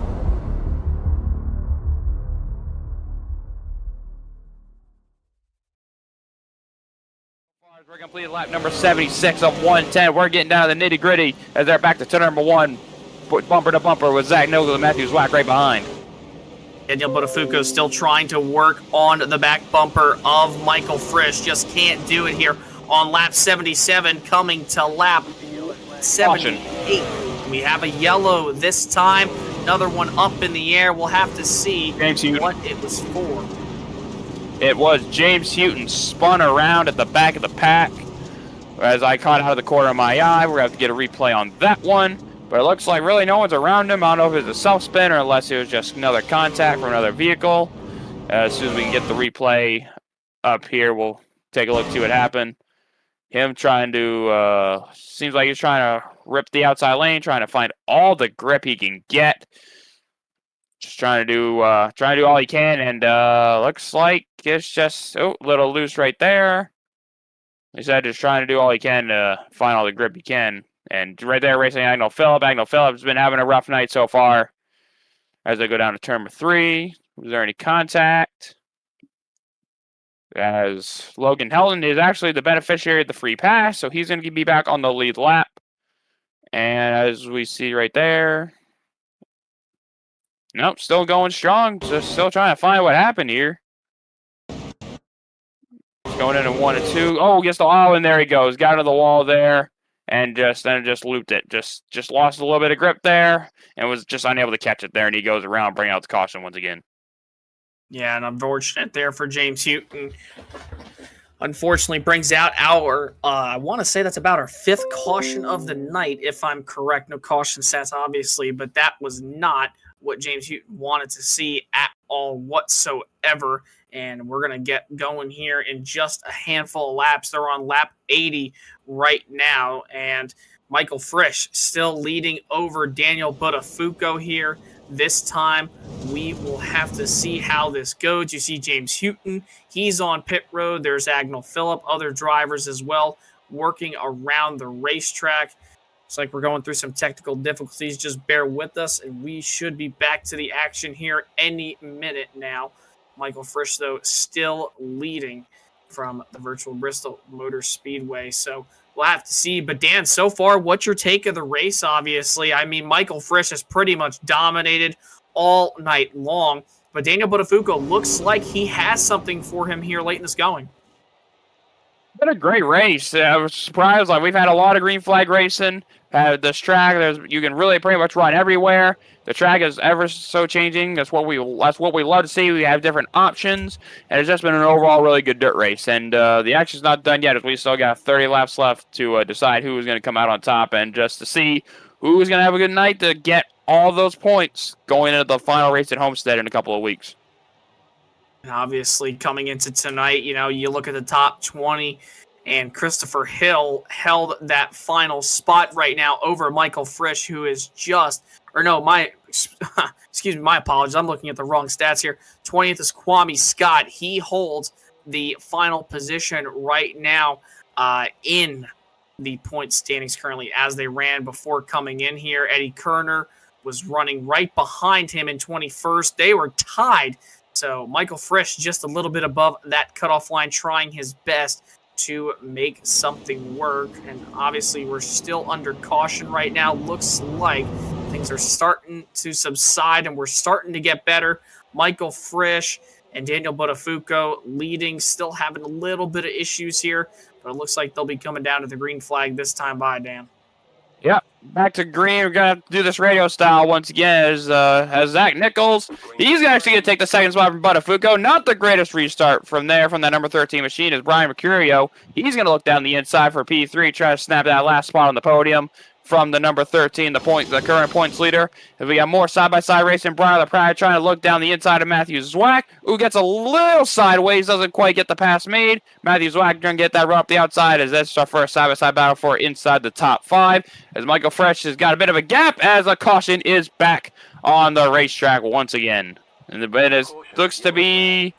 We're completing lap number 76 of 110. We're getting down to the nitty gritty as they're back to turn number 1. Bumper to bumper with Zach Nogle and Matthew Zwack right behind. Daniel Botafuco still trying to work on the back bumper of Michael Frisch. Just can't do it here on lap 77, coming to lap 78. We have a yellow this time. Another one up in the air. We'll have to see what it was for. It was James Houghton spun around at the back of the pack. As I caught out of the corner of my eye, we're going to have to get a replay on that one. But it looks like really no one's around him. I don't know if it's a self-spin or unless it was just another contact from another vehicle. As soon as we can get the replay up here, we'll take a look, see what happened. Him trying to, seems like he's trying to rip the outside lane, trying to find all the grip he can get. Just trying to do all he can, and looks like it's just a little loose right there. He said just trying to do all he can to find all the grip he can. And right there, racing Agnell Phillip. Agnell Phillip's been having a rough night so far. As they go down to turn number 3, was there any contact? As Logan Helton is actually the beneficiary of the free pass, so he's going to be back on the lead lap. And as we see right there, nope, still going strong. Just still trying to find what happened here. Just going into 1 and 2. Oh, gets the and there he goes. Got into the wall there. And then just looped it. Just lost a little bit of grip there and was just unable to catch it there. And he goes around, bring out the caution once again. Yeah, and unfortunate there for James Houghton. Unfortunately, brings out our, I want to say that's about our 5th caution of the night, if I'm correct. No caution stats, obviously, but that was not what James Houghton wanted to see at all whatsoever. And we're going to get going here in just a handful of laps. They're on lap 80 right now. And Michael Frisch still leading over Daniel Botafuco here. This time, we will have to see how this goes. You see James Houghton. He's on pit road. There's Agnell Phillip, other drivers as well, working around the racetrack. Looks like we're going through some technical difficulties. Just bear with us, and we should be back to the action here any minute now. Michael Frisch, though, still leading from the virtual Bristol Motor Speedway. So we'll have to see. But, Dan, so far, what's your take of the race, obviously? I mean, Michael Frisch has pretty much dominated all night long. But Daniel Botafuco looks like he has something for him here late in this going. Been a great race. I was surprised. Like, we've had a lot of green flag racing. This track, you can really pretty much run everywhere. The track is ever so changing. That's what we love to see. We have different options, and it's just been an overall really good dirt race. And the action's not done yet, as we still got 30 laps left to decide who is going to come out on top, and just to see who is going to have a good night to get all those points going into the final race at Homestead in a couple of weeks. And obviously, coming into tonight, you look at the top 20. And Christopher Hill held that final spot right now over Michael Frisch, who is excuse me, my apologies. I'm looking at the wrong stats here. 20th is Kwame Scott. He holds the final position right now in the point standings currently as they ran before coming in here. Eddie Kerner was running right behind him in 21st. They were tied So Michael Frisch just a little bit above that cutoff line, trying his best to make something work. And obviously we're still under caution right now. Looks like things are starting to subside and we're starting to get better. Michael Frisch and Daniel Botafuco leading, still having a little bit of issues here, but it looks like they'll be coming down to the green flag this time by, Dan. Yep, back to green. We're going to do this radio style once again as Zach Nichols. He's actually going to take the second spot from Botafuco. Not the greatest restart from there, from that number 13 machine, is Brian Mercurio. He's going to look down the inside for P3, try to snap that last spot on the podium from the number 13, the current points leader. If we got more side-by-side racing, Brian LaPrade trying to look down the inside of Matthew Zwack, who gets a little sideways, doesn't quite get the pass made. Matthew Zwack going to get that run up the outside as that's our first side-by-side battle for inside the top 5. As Michael Frisch has got a bit of a gap as a caution is back on the racetrack once again. And it looks to be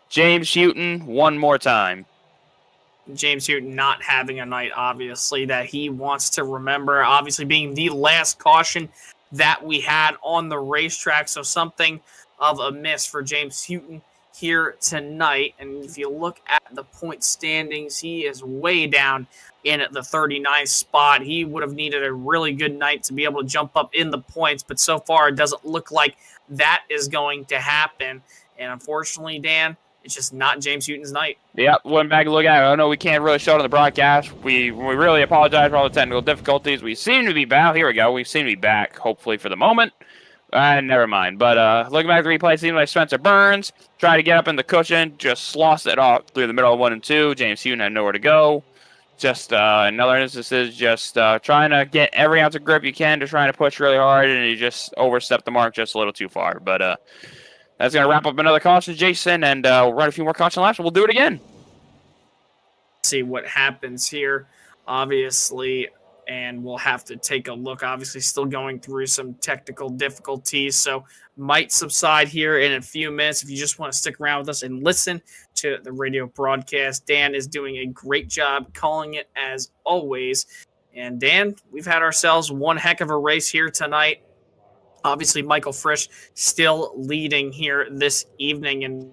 James Houghton one more time. James Houghton not having a night, obviously, that he wants to remember, obviously being the last caution that we had on the racetrack. So something of a miss for James Houghton here tonight. And if you look at the point standings, he is way down in at the 39th spot. He would have needed a really good night to be able to jump up in the points, but so far it doesn't look like that is going to happen. And unfortunately, Dan, it's just not James Houghton's night. Yeah, went back and look at it. I know we can't really show it on the broadcast. We really apologize for all the technical difficulties. We seem to be back. Here we go. We seem to be back, hopefully, for the moment. Never mind. But looking back at the replay, it seems like Spencer Burns tried to get up in the cushion, just lost it off through the middle of 1 and 2. James Houghton had nowhere to go. Just another instance is just trying to get every ounce of grip you can to trying to push really hard, and you just overstepped the mark just a little too far. But that's going to wrap up another caution, Jason, and we'll run a few more caution laps, and we'll do it again. See what happens here, obviously, and we'll have to take a look. Obviously, still going through some technical difficulties, so might subside here in a few minutes. If you just want to stick around with us and listen to the radio broadcast, Dan is doing a great job calling it as always. And Dan, we've had ourselves one heck of a race here tonight. Obviously, Michael Frisch still leading here this evening. And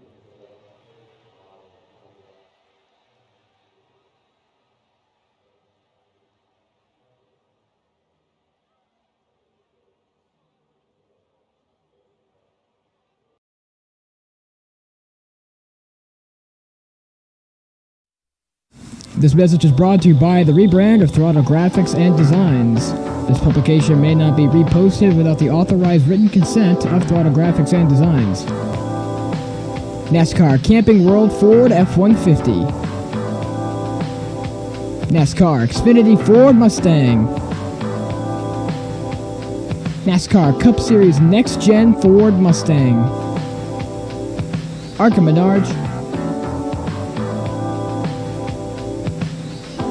This message is brought to you by the rebrand of Throttle Graphics and Designs. This publication may not be reposted without the authorized written consent of Throttle Graphics and Designs. NASCAR Camping World Ford F-150. NASCAR Xfinity Ford Mustang. NASCAR Cup Series Next Gen Ford Mustang. Arca Menards.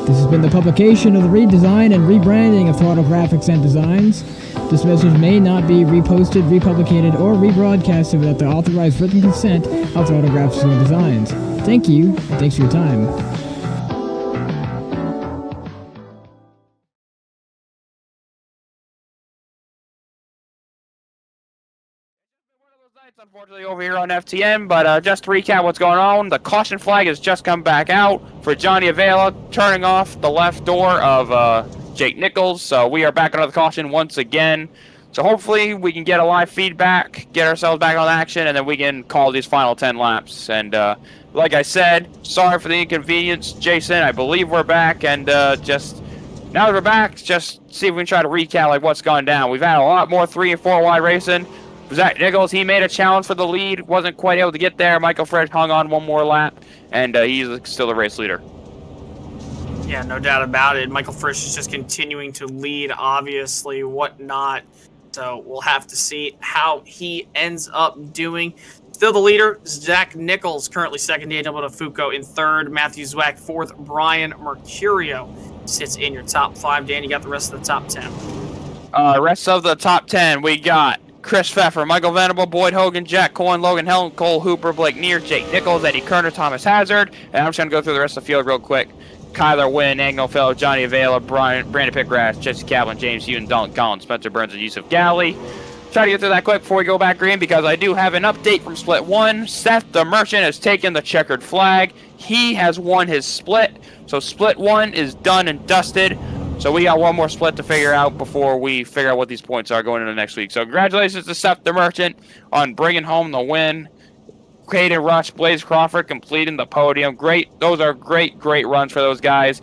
This has been the publication of the redesign and rebranding of Throttle Graphics and Designs. This message may not be reposted, republicated, or rebroadcasted without the authorized written consent of Throttle Graphics and Designs. Thank you, and thanks for your time. Unfortunately over here on FTN, but just to recap what's going on, the caution flag has just come back out for Johnny Avila turning off the left door of Jake Nichols. So we are back under the caution once again. So hopefully we can get a live feedback, get ourselves back on action, and then we can call these final 10 laps. And like I said, sorry for the inconvenience, Jason. I believe we're back, and just now that we're back, just see if we can try to recap like what's gone down. We've had a lot more 3 and 4 wide racing. Zach Nichols, he made a challenge for the lead, wasn't quite able to get there. Michael Frisch hung on one more lap, and he's still the race leader. yeah, no doubt about it. Michael Frisch is just continuing to lead, obviously, whatnot. So we'll have to see how he ends up doing. Still the leader, Zach Nichols, currently second. Daniel Botafuco in third. Matthew Zwack fourth. Brian Mercurio sits in your top 5. Dan, you got the rest of the top 10. Rest of the top 10, we got Chris Pfeffer, Michael Venable, Boyd Hogan, Jack Coyne, Logan Helen, Cole Hooper, Blake Neer, Jake Nichols, Eddie Kerner, Thomas Hazard. And I'm just going to go through the rest of the field real quick. Kyler Wynn, Anglo Fellow, Johnny Avila, Brandon Pickgrass, Jesse Kaplan, James Hughes, Donald Collins, Spencer Burns, and Yusuf Galley. try to get through that quick before we go back green because I do have an update from Split 1. Seth the Merchant has taken the checkered flag. He has won his split. So Split 1 is done and dusted. So we got one more split to figure out before we figure out what these points are going into next week. So congratulations to Seth the Merchant on bringing home the win. Caden Rush, Blaze Crawford completing the podium. Great. Those are great runs for those guys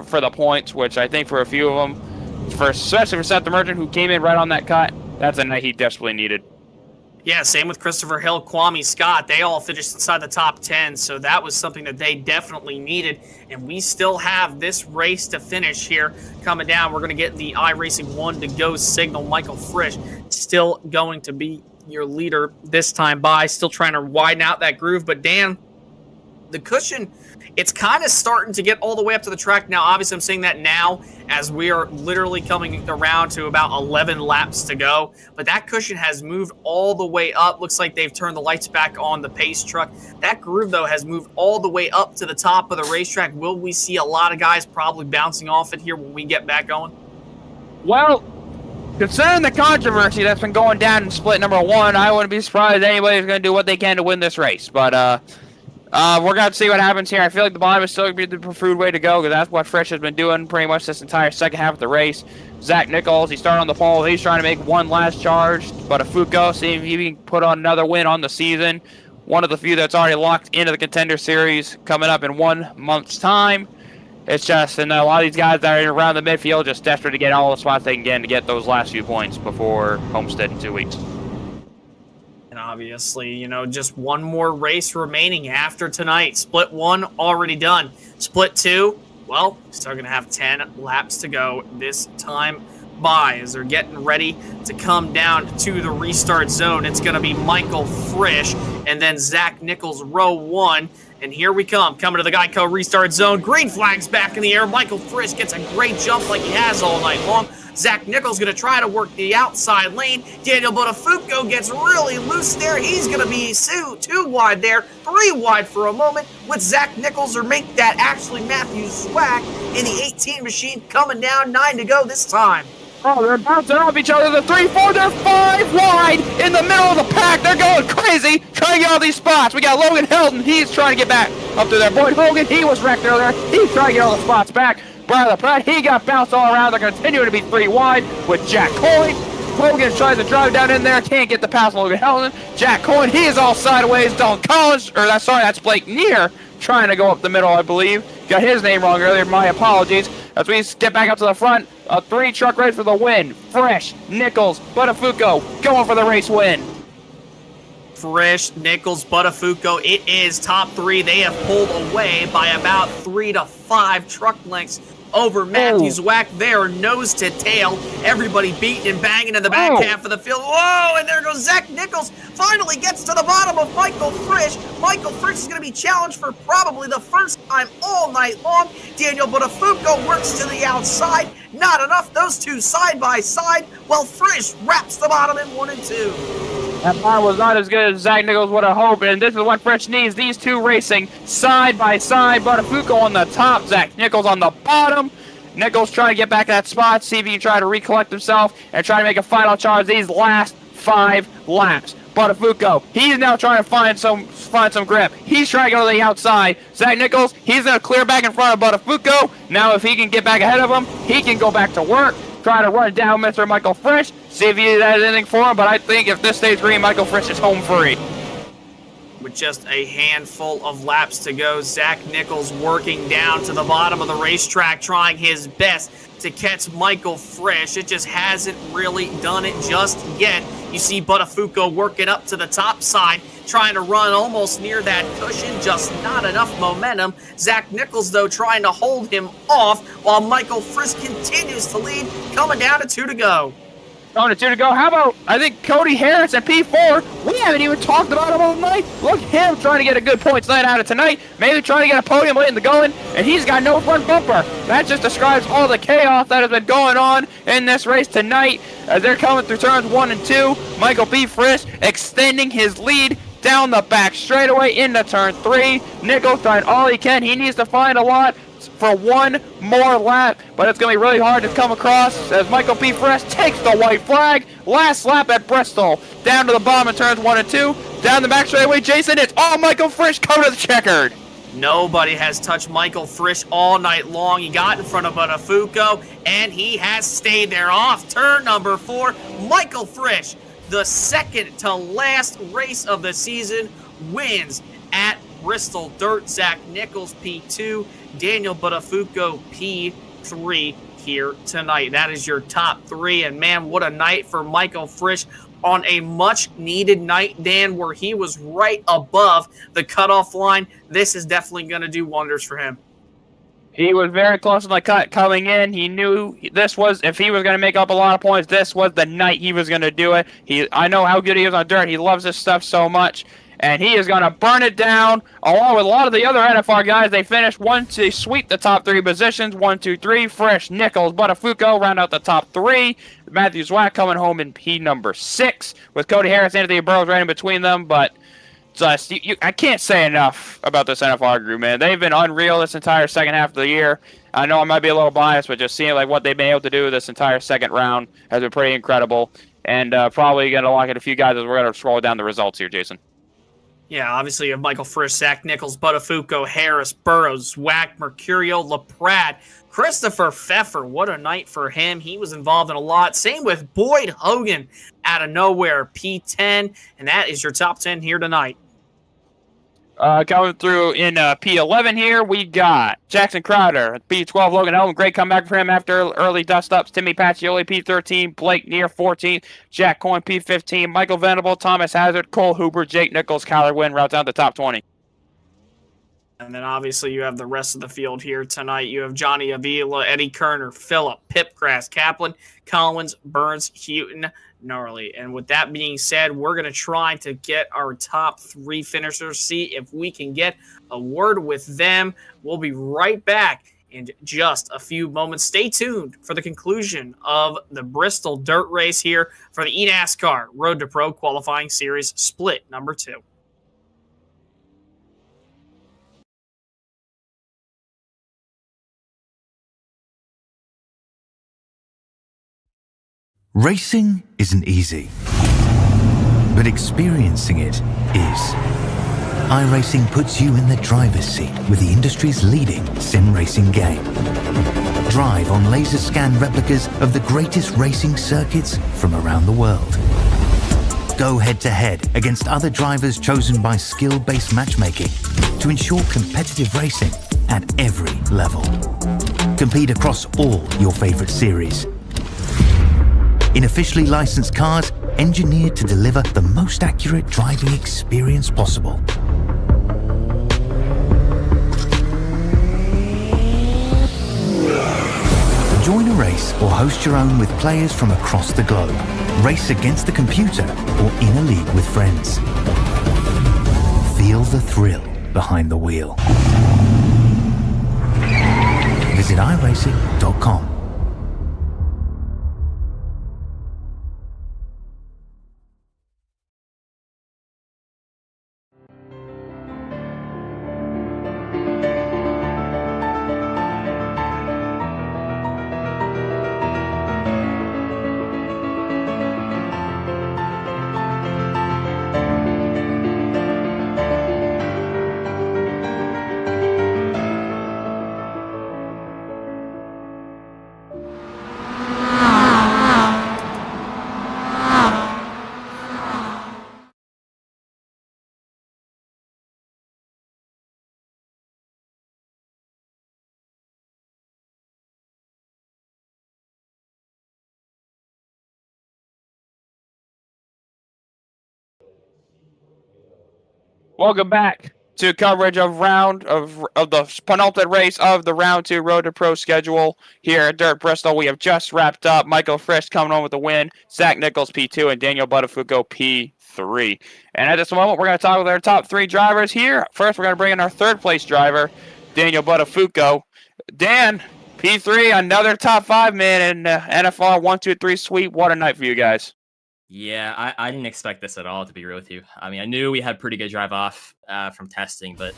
for the points, which I think for a few of them, especially for Seth the Merchant, who came in right on that cut, that's a night he desperately needed. Yeah, same with Christopher Hill, Kwame Scott. They all finished inside the top 10, so that was something that they definitely needed. And we still have this race to finish here coming down. We're going to get the iRacing 1 to go signal. Michael Frisch still going to be your leader this time by, still trying to widen out that groove. But Dan, the cushion, it's kind of starting to get all the way up to the track now. Obviously, I'm saying that now as we are literally coming around to about 11 laps to go. But that cushion has moved all the way up. Looks like they've turned the lights back on the pace truck. That groove, though, has moved all the way up to the top of the racetrack. Will we see a lot of guys probably bouncing off it here when we get back going? Well, considering the controversy that's been going down in split number 1, I wouldn't be surprised anybody's going to do what they can to win this race. But we're going to see what happens here. I feel like the bottom is still going to be the preferred way to go because that's what Frisch has been doing pretty much this entire second half of the race. Zach Nichols, he started on the pole. He's trying to make one last charge. But Fuko, see if he can put on another win on the season. One of the few that's already locked into the Contender Series coming up in 1 month's time. It's just, and a lot of these guys that are around the midfield just desperate to get all the spots they can get to get those last few points before Homestead in 2 weeks. And obviously, you know, just one more race remaining after tonight. Split 1 already done. Split 2, well, still going to have 10 laps to go this time by as they're getting ready to come down to the restart zone. It's going to be Michael Frisch and then Zach Nichols, row 1. And here we come, coming to the Geico restart zone. Green flag's back in the air. Michael Frisch gets a great jump like he has all night long. Zach Nichols going to try to work the outside lane. Daniel Botafuco gets really loose there. He's going to be 2 wide there, 3 wide for a moment with Zach Nichols, or make that actually Matthew Swack in the 18 machine coming down. 9 to go this time. Oh, they're bouncing off each other. The 3, 4, they're 5 wide in the middle of the pack. They're going crazy, trying to get all these spots. We got Logan Hilton. He's trying to get back up to there. Boyd Hogan, he was wrecked earlier. He's trying to get all the spots back. Bradley Pratt, he got bounced all around. They're continuing to be 3 wide with Jack Coyne. Hogan tries to drive down in there. Can't get the pass Logan Hilton. Jack Coyne, he is all sideways. Dylan Collins, that's Blake Neer trying to go up the middle, I believe. Got his name wrong earlier. My apologies. As we get back up to the front, a 3-truck race for the win. Frisch, Nichols, Botafuco going for the race win. Frisch, Nichols, Botafuco, it is top 3. They have pulled away by about 3 to 5 truck lengths over Matthew Zwack there, nose to tail. Everybody beating and banging in the back half of the field. Whoa, and there goes Zach Nichols. Finally gets to the bottom of Michael Frisch. Michael Frisch is going to be challenged for probably the first time all night long. Daniel Botafuco works to the outside. Not enough. Those two side by side. Well, Frisch wraps the bottom in 1 and 2. That line was not as good as Zach Nichols would have hoped, and this is what Frisch needs. These two racing side by side. Botafuco on the top, Zach Nichols on the bottom. Nichols trying to get back that spot, see if he can try to recollect himself and try to make a final charge these last 5 laps. Botafuco, he's now trying to find some grip. He's trying to go to the outside. Zach Nichols, he's going to clear back in front of Botafuco. Now if he can get back ahead of him, he can go back to work. Try to run down Mr. Michael Frisch, see if he has anything for him, but I think if this stays green, Michael Frisch is home free. With just a handful of laps to go, Zach Nichols working down to the bottom of the racetrack, trying his best to catch Michael Frisch. It just hasn't really done it just yet. You see Botafuco working up to the top side, trying to run almost near that cushion, just not enough momentum. Zach Nichols, though, trying to hold him off while Michael Frisch continues to lead, coming down to 2 to go. On to 2 to go. How about, I think, Cody Harris at P4? We haven't even talked about him all night. Look at him trying to get a good points night out of tonight. Maybe trying to get a podium late in the going, and he's got no front bumper. That just describes all the chaos that has been going on in this race tonight as they're coming through turns 1 and 2. Michael P. Frisch extending his lead down the back straightaway into turn 3. Nichols trying all he can. He needs to find a lot. for one more lap, but it's going to be really hard to come across as Michael P. Frisch takes the white flag. Last lap at Bristol. Down to the bottom in turns 1 and 2. Down the back straightaway, Jason, it's all Michael Frisch coming to the checkered. Nobody has touched Michael Frisch all night long. He got in front of Buttafuoco, and he has stayed there. Off turn number 4, Michael Frisch, the second to last race of the season, wins at Bristol Dirt. Zach Nichols, P2. Daniel Buttafuoco, P3 here tonight. That is your top 3. And, man, what a night for Michael Frisch on a much-needed night, Dan, where he was right above the cutoff line. This is definitely going to do wonders for him. He was very close to the cut coming in. He knew this was, if he was going to make up a lot of points, this was the night he was going to do it. I know how good he is on dirt. He loves this stuff so much. And he is going to burn it down along with a lot of the other NFR guys. They finished to sweep the top 3 positions. 1, 2, 3. Frisch, Nichols, Buttafuoco round out the top 3. Matthew Zwack coming home in P number 6 with Cody Harris, Anthony Burrows right in between them. But just I can't say enough about this NFR group, man. They've been unreal this entire second half of the year. I know I might be a little biased, but just seeing like what they've been able to do this entire second round has been pretty incredible. And probably going to lock in a few guys as we're going to scroll down the results here, Jason. Yeah, obviously you have Michael Frisch, Zach Nichols, Buttafuoco, Harris, Burrows, Zwack, Mercurio, LaPrade, Christopher Pfeffer. What a night for him. He was involved in a lot. Same with Boyd Hogan out of nowhere, P10. And that is your top 10 here tonight. Coming through in P11 here, we got Jackson Crowder, P12, Logan Elton, great comeback for him after early dust-ups. Timmy Pacioli, P13, Blake Neer, 14th, Jack Coyne, P15, Michael Venable, Thomas Hazard, Cole Huber, Jake Nichols, Kyler Wynn, routes down the top 20. And then obviously you have the rest of the field here tonight. You have Johnny Avila, Eddie Kerner, Phillip, Pipgrass, Kaplan, Collins, Burns, Houghton, Gnarly. And with that being said, we're going to try to get our top 3 finishers, see if we can get a word with them. We'll be right back in just a few moments. Stay tuned for the conclusion of the Bristol Dirt Race here for the eNASCAR Road to Pro Qualifying Series Split number 2. Racing isn't easy, but experiencing it is. iRacing puts you in the driver's seat with the industry's leading sim racing game. Drive on laser scan replicas of the greatest racing circuits from around the world. Go head-to-head against other drivers chosen by skill-based matchmaking to ensure competitive racing at every level. Compete across all your favorite series. In officially licensed cars, engineered to deliver the most accurate driving experience possible. Join a race or host your own with players from across the globe. Race against the computer or in a league with friends. Feel the thrill behind the wheel. Visit iRacing.com. Welcome back to coverage of the penultimate race of the Round 2 Road to Pro schedule here at Dirt Bristol. We have just wrapped up. Michael Frisch coming on with the win, Zach Nichols P2, and Daniel Buttafuoco P3. And at this moment, we're going to talk with our top 3 drivers here. First, we're going to bring in our third place driver, Daniel Buttafuoco. Dan, P3, another top 5 man in NFR 1, 2, 3 sweep. What a night for you guys. Yeah, I didn't expect this at all, to be real with you. I mean, I knew we had pretty good drive off from testing, but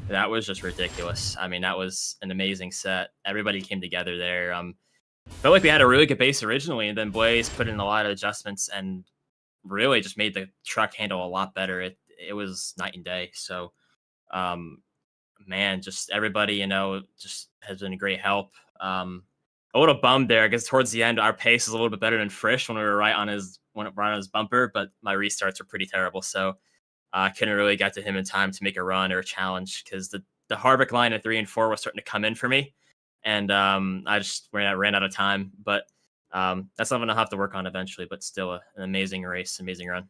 that was just ridiculous. I mean, that was an amazing set. Everybody came together there. Felt like we had a really good base originally, and then Blaze put in a lot of adjustments and really just made the truck handle a lot better. It was night and day. So, um, man, just everybody, just has been a great help. A little bummed there because towards the end, our pace is a little bit better than Frisch when we were right on his bumper, but my restarts are pretty terrible. So I couldn't really get to him in time to make a run or a challenge because the Harvick line at 3 and 4 was starting to come in for me, and I just ran out of time. But that's something I'll have to work on eventually. But still, an amazing race, amazing run.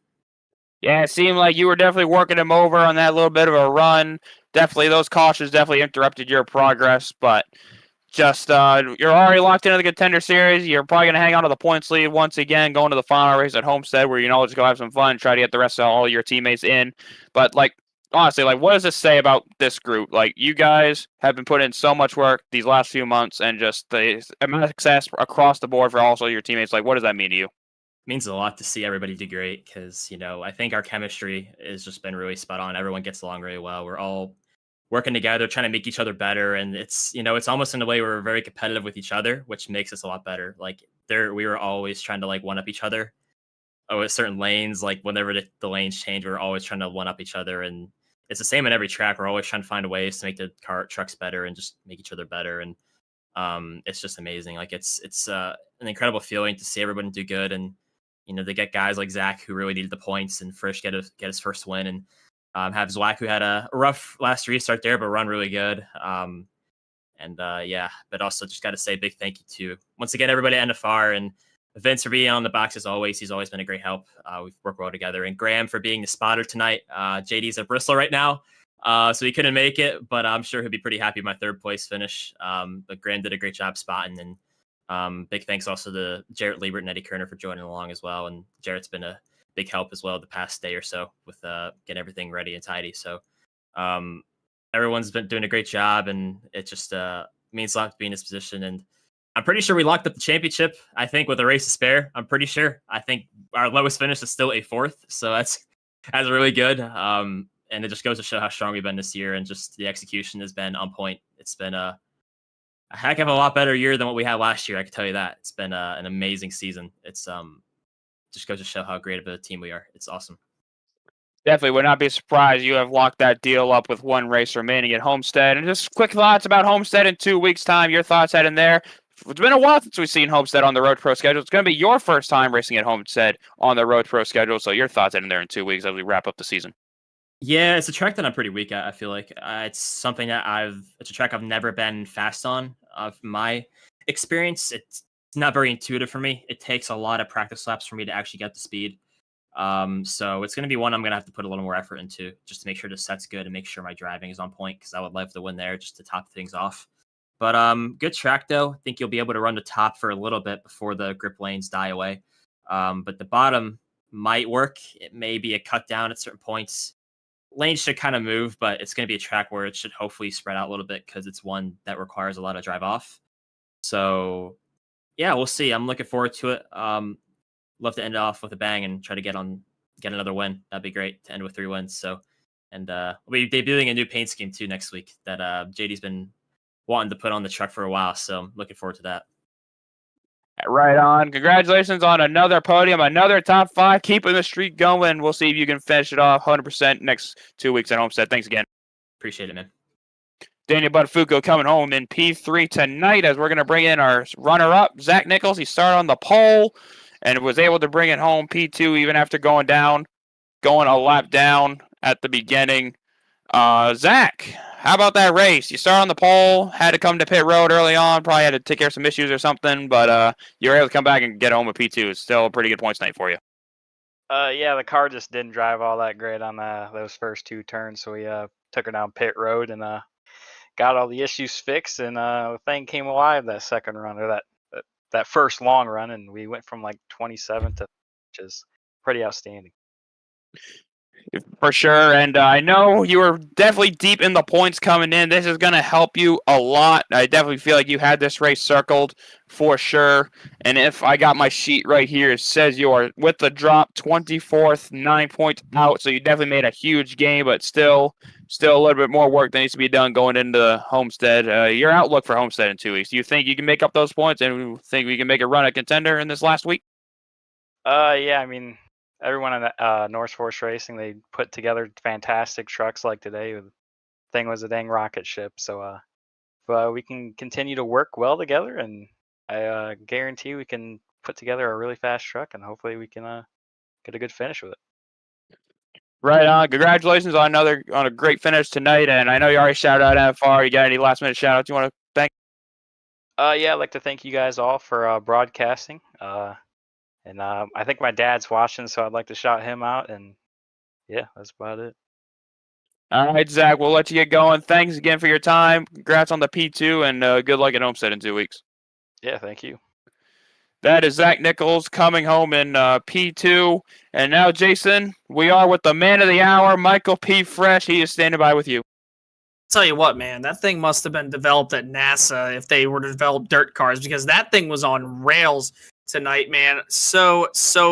Yeah, it seemed like you were definitely working him over on that little bit of a run. Definitely, those cautions definitely interrupted your progress, but just you're already locked into the contender series. You're probably going to hang on to the points lead once again, going to the final race at Homestead, where just go have some fun, try to get the rest of all your teammates in. But like honestly, like what does this say about this group? Like you guys have been putting in so much work these last few months, and just the amount of success across the board for also your teammates. Like what does that mean to you? Means a lot to see everybody do great because I think our chemistry has just been really spot on. Everyone gets along really well. We're all working together, trying to make each other better, and it's almost in a way we're very competitive with each other, which makes us a lot better. Like we were always trying to like one up each other. Oh, at certain lanes, like whenever the lanes change, we're always trying to one up each other, and it's the same in every track. We're always trying to find ways to make the trucks better and just make each other better, and it's just amazing. Like it's an incredible feeling to see everybody do good, and they get guys like Zach who really needed the points, and Frisch get his first win, and have Zwack who had a rough last restart there, but run really good. Yeah, but also just got to say a big thank you to once again everybody at NFR and Vince for being on the box as always. He's always been a great help. We've worked well together, and Graham for being the spotter tonight. JD's at Bristol right now, so he couldn't make it, but I'm sure he'll be pretty happy with my third place finish. But Graham did a great job spotting, and big thanks also to Jarrett Liebert and Eddie Kerner for joining along as well. And Jarrett's been a big help as well the past day or so with getting everything ready and tidy. So everyone's been doing a great job, and it just means a lot to be in this position. And I'm pretty sure we locked up the championship, I think, with a race to spare. I'm pretty sure. I think our lowest finish is still a 4th. So that's really good. And it just goes to show how strong we've been this year, and just the execution has been on point. It's been a heck of a lot better year than what we had last year. I can tell you that. It's been an amazing season. It's just goes to show how great of a team we are. It's awesome. Definitely would not be surprised you have locked that deal up with one race remaining at Homestead. And just quick thoughts about Homestead in 2 weeks' time. Your thoughts heading there. It's been a while since we've seen Homestead on the Road Pro schedule. It's going to be your first time racing at Homestead on the Road Pro schedule. So your thoughts heading there in 2 weeks as we wrap up the season. Yeah, it's a track that I'm pretty weak at. I feel like it's something that it's a track I've never been fast on. Of my experience, it's not very intuitive for me. It takes a lot of practice laps for me to actually get the speed. So it's going to be one I'm going to have to put a little more effort into just to make sure the set's good and make sure my driving is on point, because I would love to win there just to top things off. But good track though. I think you'll be able to run the top for a little bit before the grip lanes die away. But the bottom might work. It may be a cut down at certain points. Lanes should kind of move, but it's going to be a track where it should hopefully spread out a little bit because it's one that requires a lot of drive off. So yeah, we'll see. I'm looking forward to it. Love to end off with a bang and try to get another win. That'd be great to end with 3 wins. So, and we'll be debuting a new paint scheme too next week that JD's been wanting to put on the truck for a while. So I'm looking forward to that. Right on. Congratulations on another podium, another top 5, keeping the streak going. We'll see if you can finish it off 100% next 2 weeks at Homestead. Thanks again. Appreciate it, man. Daniel Buttafuoco coming home in P3 tonight as we're going to bring in our runner-up, Zach Nichols. He started on the pole and was able to bring it home P2 even after going a lap down at the beginning. Zach, how about that race? You started on the pole, had to come to pit road early on, probably had to take care of some issues or something, but you were able to come back and get home with P2. It's still a pretty good points night for you. Yeah, the car just didn't drive all that great on those first 2 turns, so we took her down pit road and got all the issues fixed, and the thing came alive that second run, or that first long run, and we went from like 27 to, which is pretty outstanding. For sure, and I know you were definitely deep in the points coming in. This is going to help you a lot. I definitely feel like you had this race circled for sure. And if I got my sheet right here, it says you are with the drop 24th, 9 points out. So you definitely made a huge gain, but still a little bit more work that needs to be done going into Homestead. Your outlook for Homestead in 2 weeks? Do you think you can make up those points, and you think we can make a run at contender in this last week? Yeah, I mean, everyone in Motorsports Racing, they put together fantastic trucks like today. The thing was a dang rocket ship. So we can continue to work well together, and I guarantee we can put together a really fast truck, and hopefully we can get a good finish with it. Right on. Congratulations on a great finish tonight. And I know you already shouted out NFR. You got any last minute shout outs you want to thank? Yeah, I'd like to thank you guys all for broadcasting. And I think my dad's watching, so I'd like to shout him out. And yeah, that's about it. All right, Zach, we'll let you get going. Thanks again for your time. Congrats on the P2, and good luck at Homestead in 2 weeks. Yeah, thank you. That is Zach Nichols coming home in P2. And now, Jason, we are with the man of the hour, Michael P. Fresh. He is standing by with you. Tell you what, man, that thing must have been developed at NASA if they were to develop dirt cars, because that thing was on rails tonight, man. So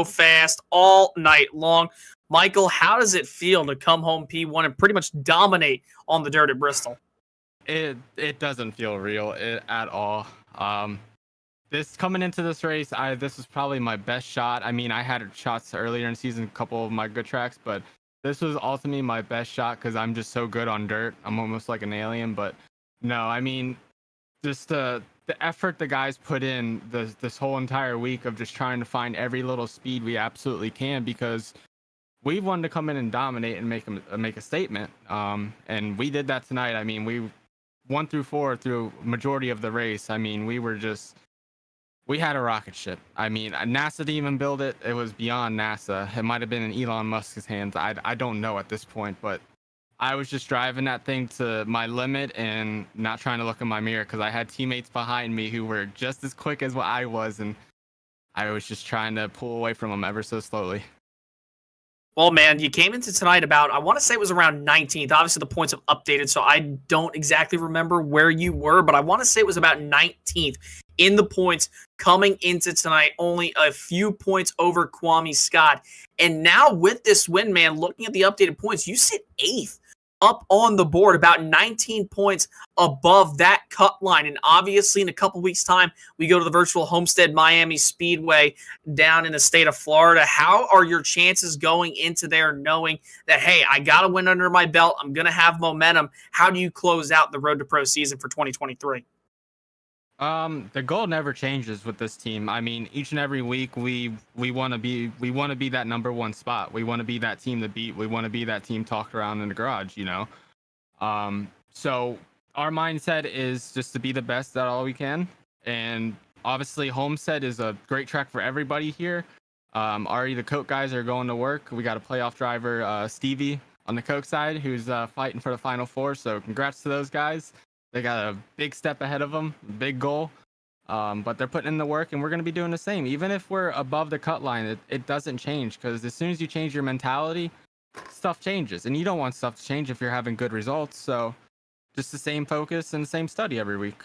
fast all night long. Michael, how does it feel to come home P1 and pretty much dominate on the dirt at Bristol? It doesn't feel real at all. This coming into this race, this was probably my best shot. I mean, I had shots earlier in the season, a couple of my good tracks, but this was ultimately my best shot because I'm just so good on dirt. I'm almost like an alien. But no, I mean, just the effort the guys put in this whole entire week of just trying to find every little speed we absolutely can, because we wanted to come in and dominate and make a statement. And we did that tonight. I mean, we 1 through 4 through majority of the race. I mean, we had a rocket ship. I mean, NASA didn't even build it. It was beyond NASA. It might have been in Elon Musk's hands. I don't know at this point, but I was just driving that thing to my limit and not trying to look in my mirror, because I had teammates behind me who were just as quick as what I was, and I was just trying to pull away from them ever so slowly. Well, man, you came into tonight about, I want to say it was around 19th. Obviously, the points have updated, so I don't exactly remember where you were, but I want to say it was about 19th in the points coming into tonight, only a few points over Kwame Scott. And now with this win, man, looking at the updated points, you sit 8th up on the board, about 19 points above that cut line. And obviously, in a couple weeks' time, we go to the virtual Homestead Miami Speedway down in the state of Florida. How are your chances going into there knowing that, hey, I got a win under my belt, I'm going to have momentum? How do you close out the Road to Pro season for 2023? The goal never changes with this team. I mean, each and every week we want to be that number one spot. We want to be that team to beat. We want to be that team talked around in the garage, you know. So our mindset is just to be the best at all we can. And obviously Homestead is a great track for everybody here. Already the Coke guys are going to work. We got a playoff driver, Stevie, on the Coke side, who's fighting for the Final Four. So congrats to those guys. They got a big step ahead of them, big goal, but they're putting in the work, and we're going to be doing the same. Even if we're above the cut line, it doesn't change, because as soon as you change your mentality, stuff changes, and you don't want stuff to change if you're having good results. So just the same focus and the same study every week.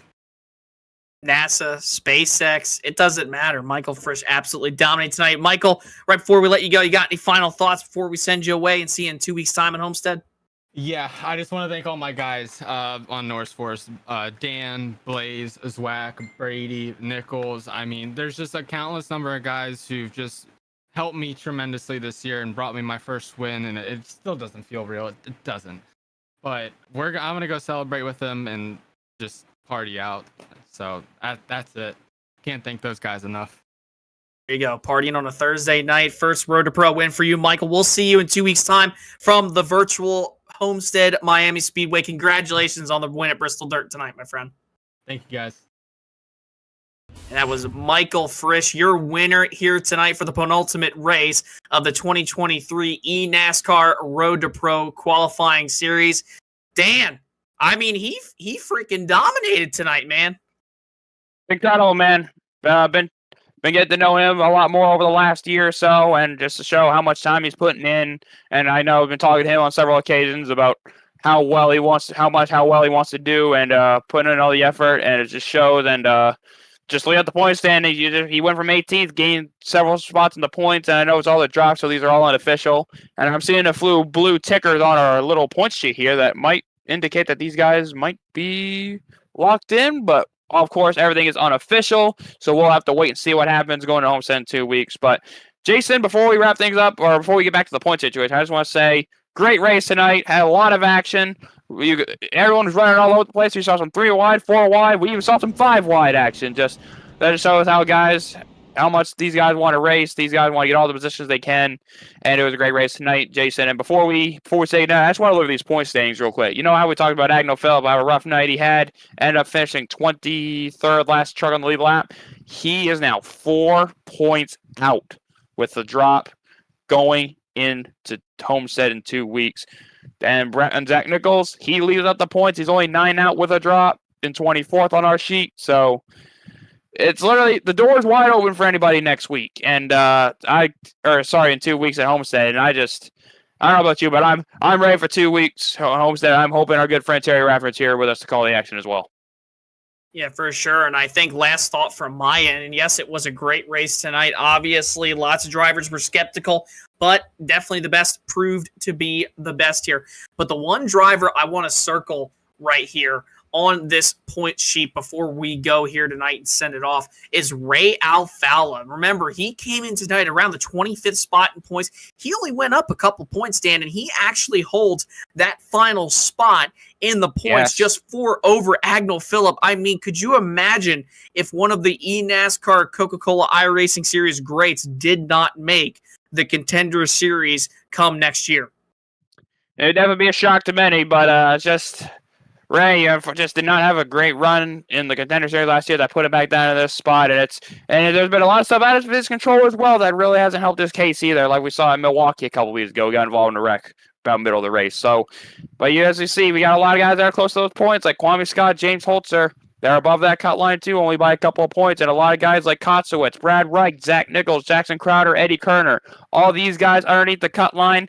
NASA, SpaceX, it doesn't matter. Michael Frisch absolutely dominates tonight. Michael, right before we let you go, you got any final thoughts before we send you away and see you in 2 weeks' time at Homestead? Yeah, I just want to thank all my guys on Motorsports, Dan, Blaze, Zwack, Brady, Nichols. I mean, there's just a countless number of guys who've just helped me tremendously this year and brought me my first win, and it still doesn't feel real. It doesn't. But I'm going to go celebrate with them and just party out. So that's it. Can't thank those guys enough. There you go. Partying on a Thursday night. First Road to Pro win for you, Michael. We'll see you in 2 weeks' time from the virtual Homestead Miami Speedway. Congratulations on the win at Bristol Dirt tonight, my friend. Thank you, guys. And that was Michael Frisch, your winner here tonight for the penultimate race of the 2023 eNASCAR Road to Pro qualifying series. Dan, I mean, he freaking dominated tonight, man. Incredible, man. Been been getting to know him a lot more over the last year or so, and just to show how much time he's putting in. And I know I've been talking to him on several occasions about how well he wants to do, and putting in all the effort, and it just shows. And just looking at the point standings, he went from 18th, gained several spots in the points, and I know it's all the drops, so these are all unofficial. And I'm seeing a few blue tickers on our little point sheet here that might indicate that these guys might be locked in, but of course, everything is unofficial, so we'll have to wait and see what happens going to Homestead in 2 weeks. But Jason, before we wrap things up, or before we get back to the point situation, I just want to say, great race tonight. Had a lot of action. Everyone was running all over the place. We saw some 3 wide, 4 wide. We even saw some 5 wide action. That just shows how much these guys want to race. These guys want to get all the positions they can, and it was a great race tonight, Jason. And before we say that, I just want to look at these point standings real quick. You know how we talked about Agno Phillip, how a rough night he had, ended up finishing 23rd last truck on the lead lap. He is now 4 points out with the drop going into Homestead in 2 weeks. And Zach Nichols, he leaves out the points. He's only 9 out with a drop in 24th on our sheet. So it's literally the door is wide open for anybody next week. And in 2 weeks at Homestead. And I don't know about you, but I'm ready for 2 weeks at Homestead. I'm hoping our good friend Terry Rafferty's here with us to call the action as well. Yeah, for sure. And I think last thought from my end, and yes, it was a great race tonight. Obviously, lots of drivers were skeptical, but definitely the best proved to be the best here. But the one driver I want to circle right here on this point sheet before we go here tonight and send it off is Ray Alfala. Remember, he came in tonight around the 25th spot in points. He only went up a couple points, Dan, and he actually holds that final spot in the points, just 4 over Agno Phillip. I mean, could you imagine if one of the eNASCAR Coca-Cola iRacing Series greats did not make the Contender Series come next year? It would definitely be a shock to many, but Ray just did not have a great run in the Contender Series last year that put it back down to this spot, and there's been a lot of stuff out of his control as well that really hasn't helped his case either. Like we saw in Milwaukee a couple weeks ago, got involved in a wreck about middle of the race. So, but as you see, we got a lot of guys that are close to those points, like Kwame Scott, James Holzer. They're above that cut line too, only by a couple of points, and a lot of guys like Kotsowitz, Brad Wright, Zach Nichols, Jackson Crowder, Eddie Kerner, all these guys underneath the cut line.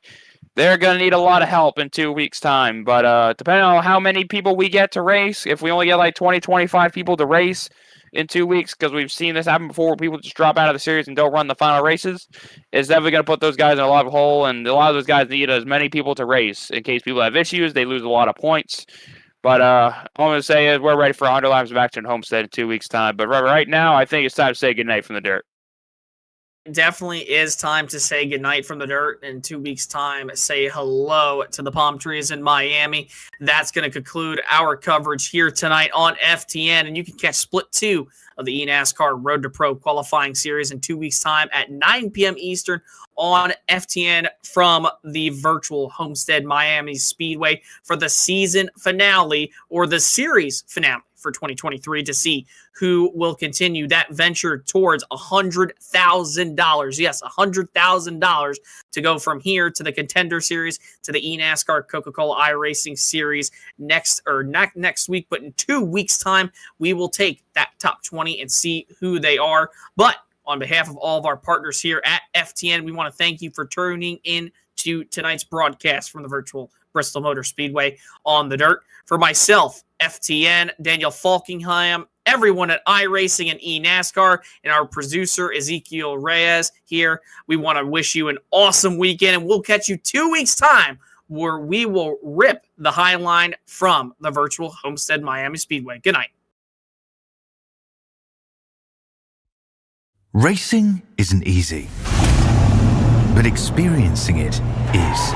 They're going to need a lot of help in 2 weeks' time. But depending on how many people we get to race, if we only get like 20, 25 people to race in 2 weeks, because we've seen this happen before where people just drop out of the series and don't run the final races, it's definitely going to put those guys in a lot of hole. And a lot of those guys need as many people to race. In case people have issues, they lose a lot of points. But all I'm going to say is we're ready for 100 laps of action at Homestead in 2 weeks' time. But right now, I think it's time to say goodnight from the dirt. Definitely is time to say goodnight from the dirt. In 2 weeks' time, say hello to the palm trees in Miami. That's going to conclude our coverage here tonight on FTN, and you can catch Split 2 of the eNASCAR Road to Pro qualifying series in 2 weeks' time at 9 p.m. Eastern on FTN from the virtual Homestead Miami Speedway for the season finale or the series finale for 2023 to see who will continue that venture towards $100,000. Yes, $100,000 to go from here to the Contender Series to the eNASCAR Coca-Cola iRacing Series next week. But in 2 weeks' time, we will take that top 20 and see who they are. But on behalf of all of our partners here at FTN, we want to thank you for tuning in to tonight's broadcast from the virtual Bristol Motor Speedway on the dirt. For myself, FTN, Daniel Falkingham, everyone at iRacing and eNASCAR, and our producer, Ezekiel Reyes here, we want to wish you an awesome weekend, and we'll catch you 2 weeks' time where we will rip the high line from the virtual Homestead Miami Speedway. Good night. Racing isn't easy, but experiencing it is.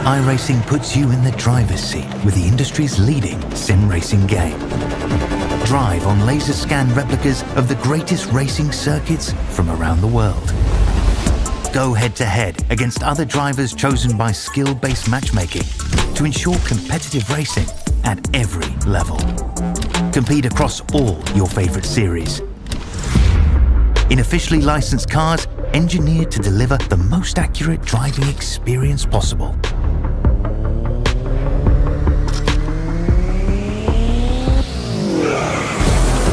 iRacing puts you in the driver's seat with the industry's leading sim racing game. Drive on laser scan replicas of the greatest racing circuits from around the world. Go head-to-head against other drivers chosen by skill-based matchmaking to ensure competitive racing at every level. Compete across all your favorite series. In officially licensed cars, engineered to deliver the most accurate driving experience possible.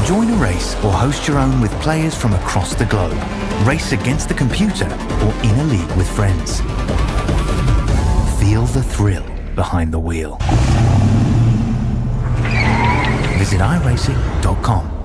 Join a race or host your own with players from across the globe. Race against the computer or in a league with friends. Feel the thrill behind the wheel. Visit iRacing.com.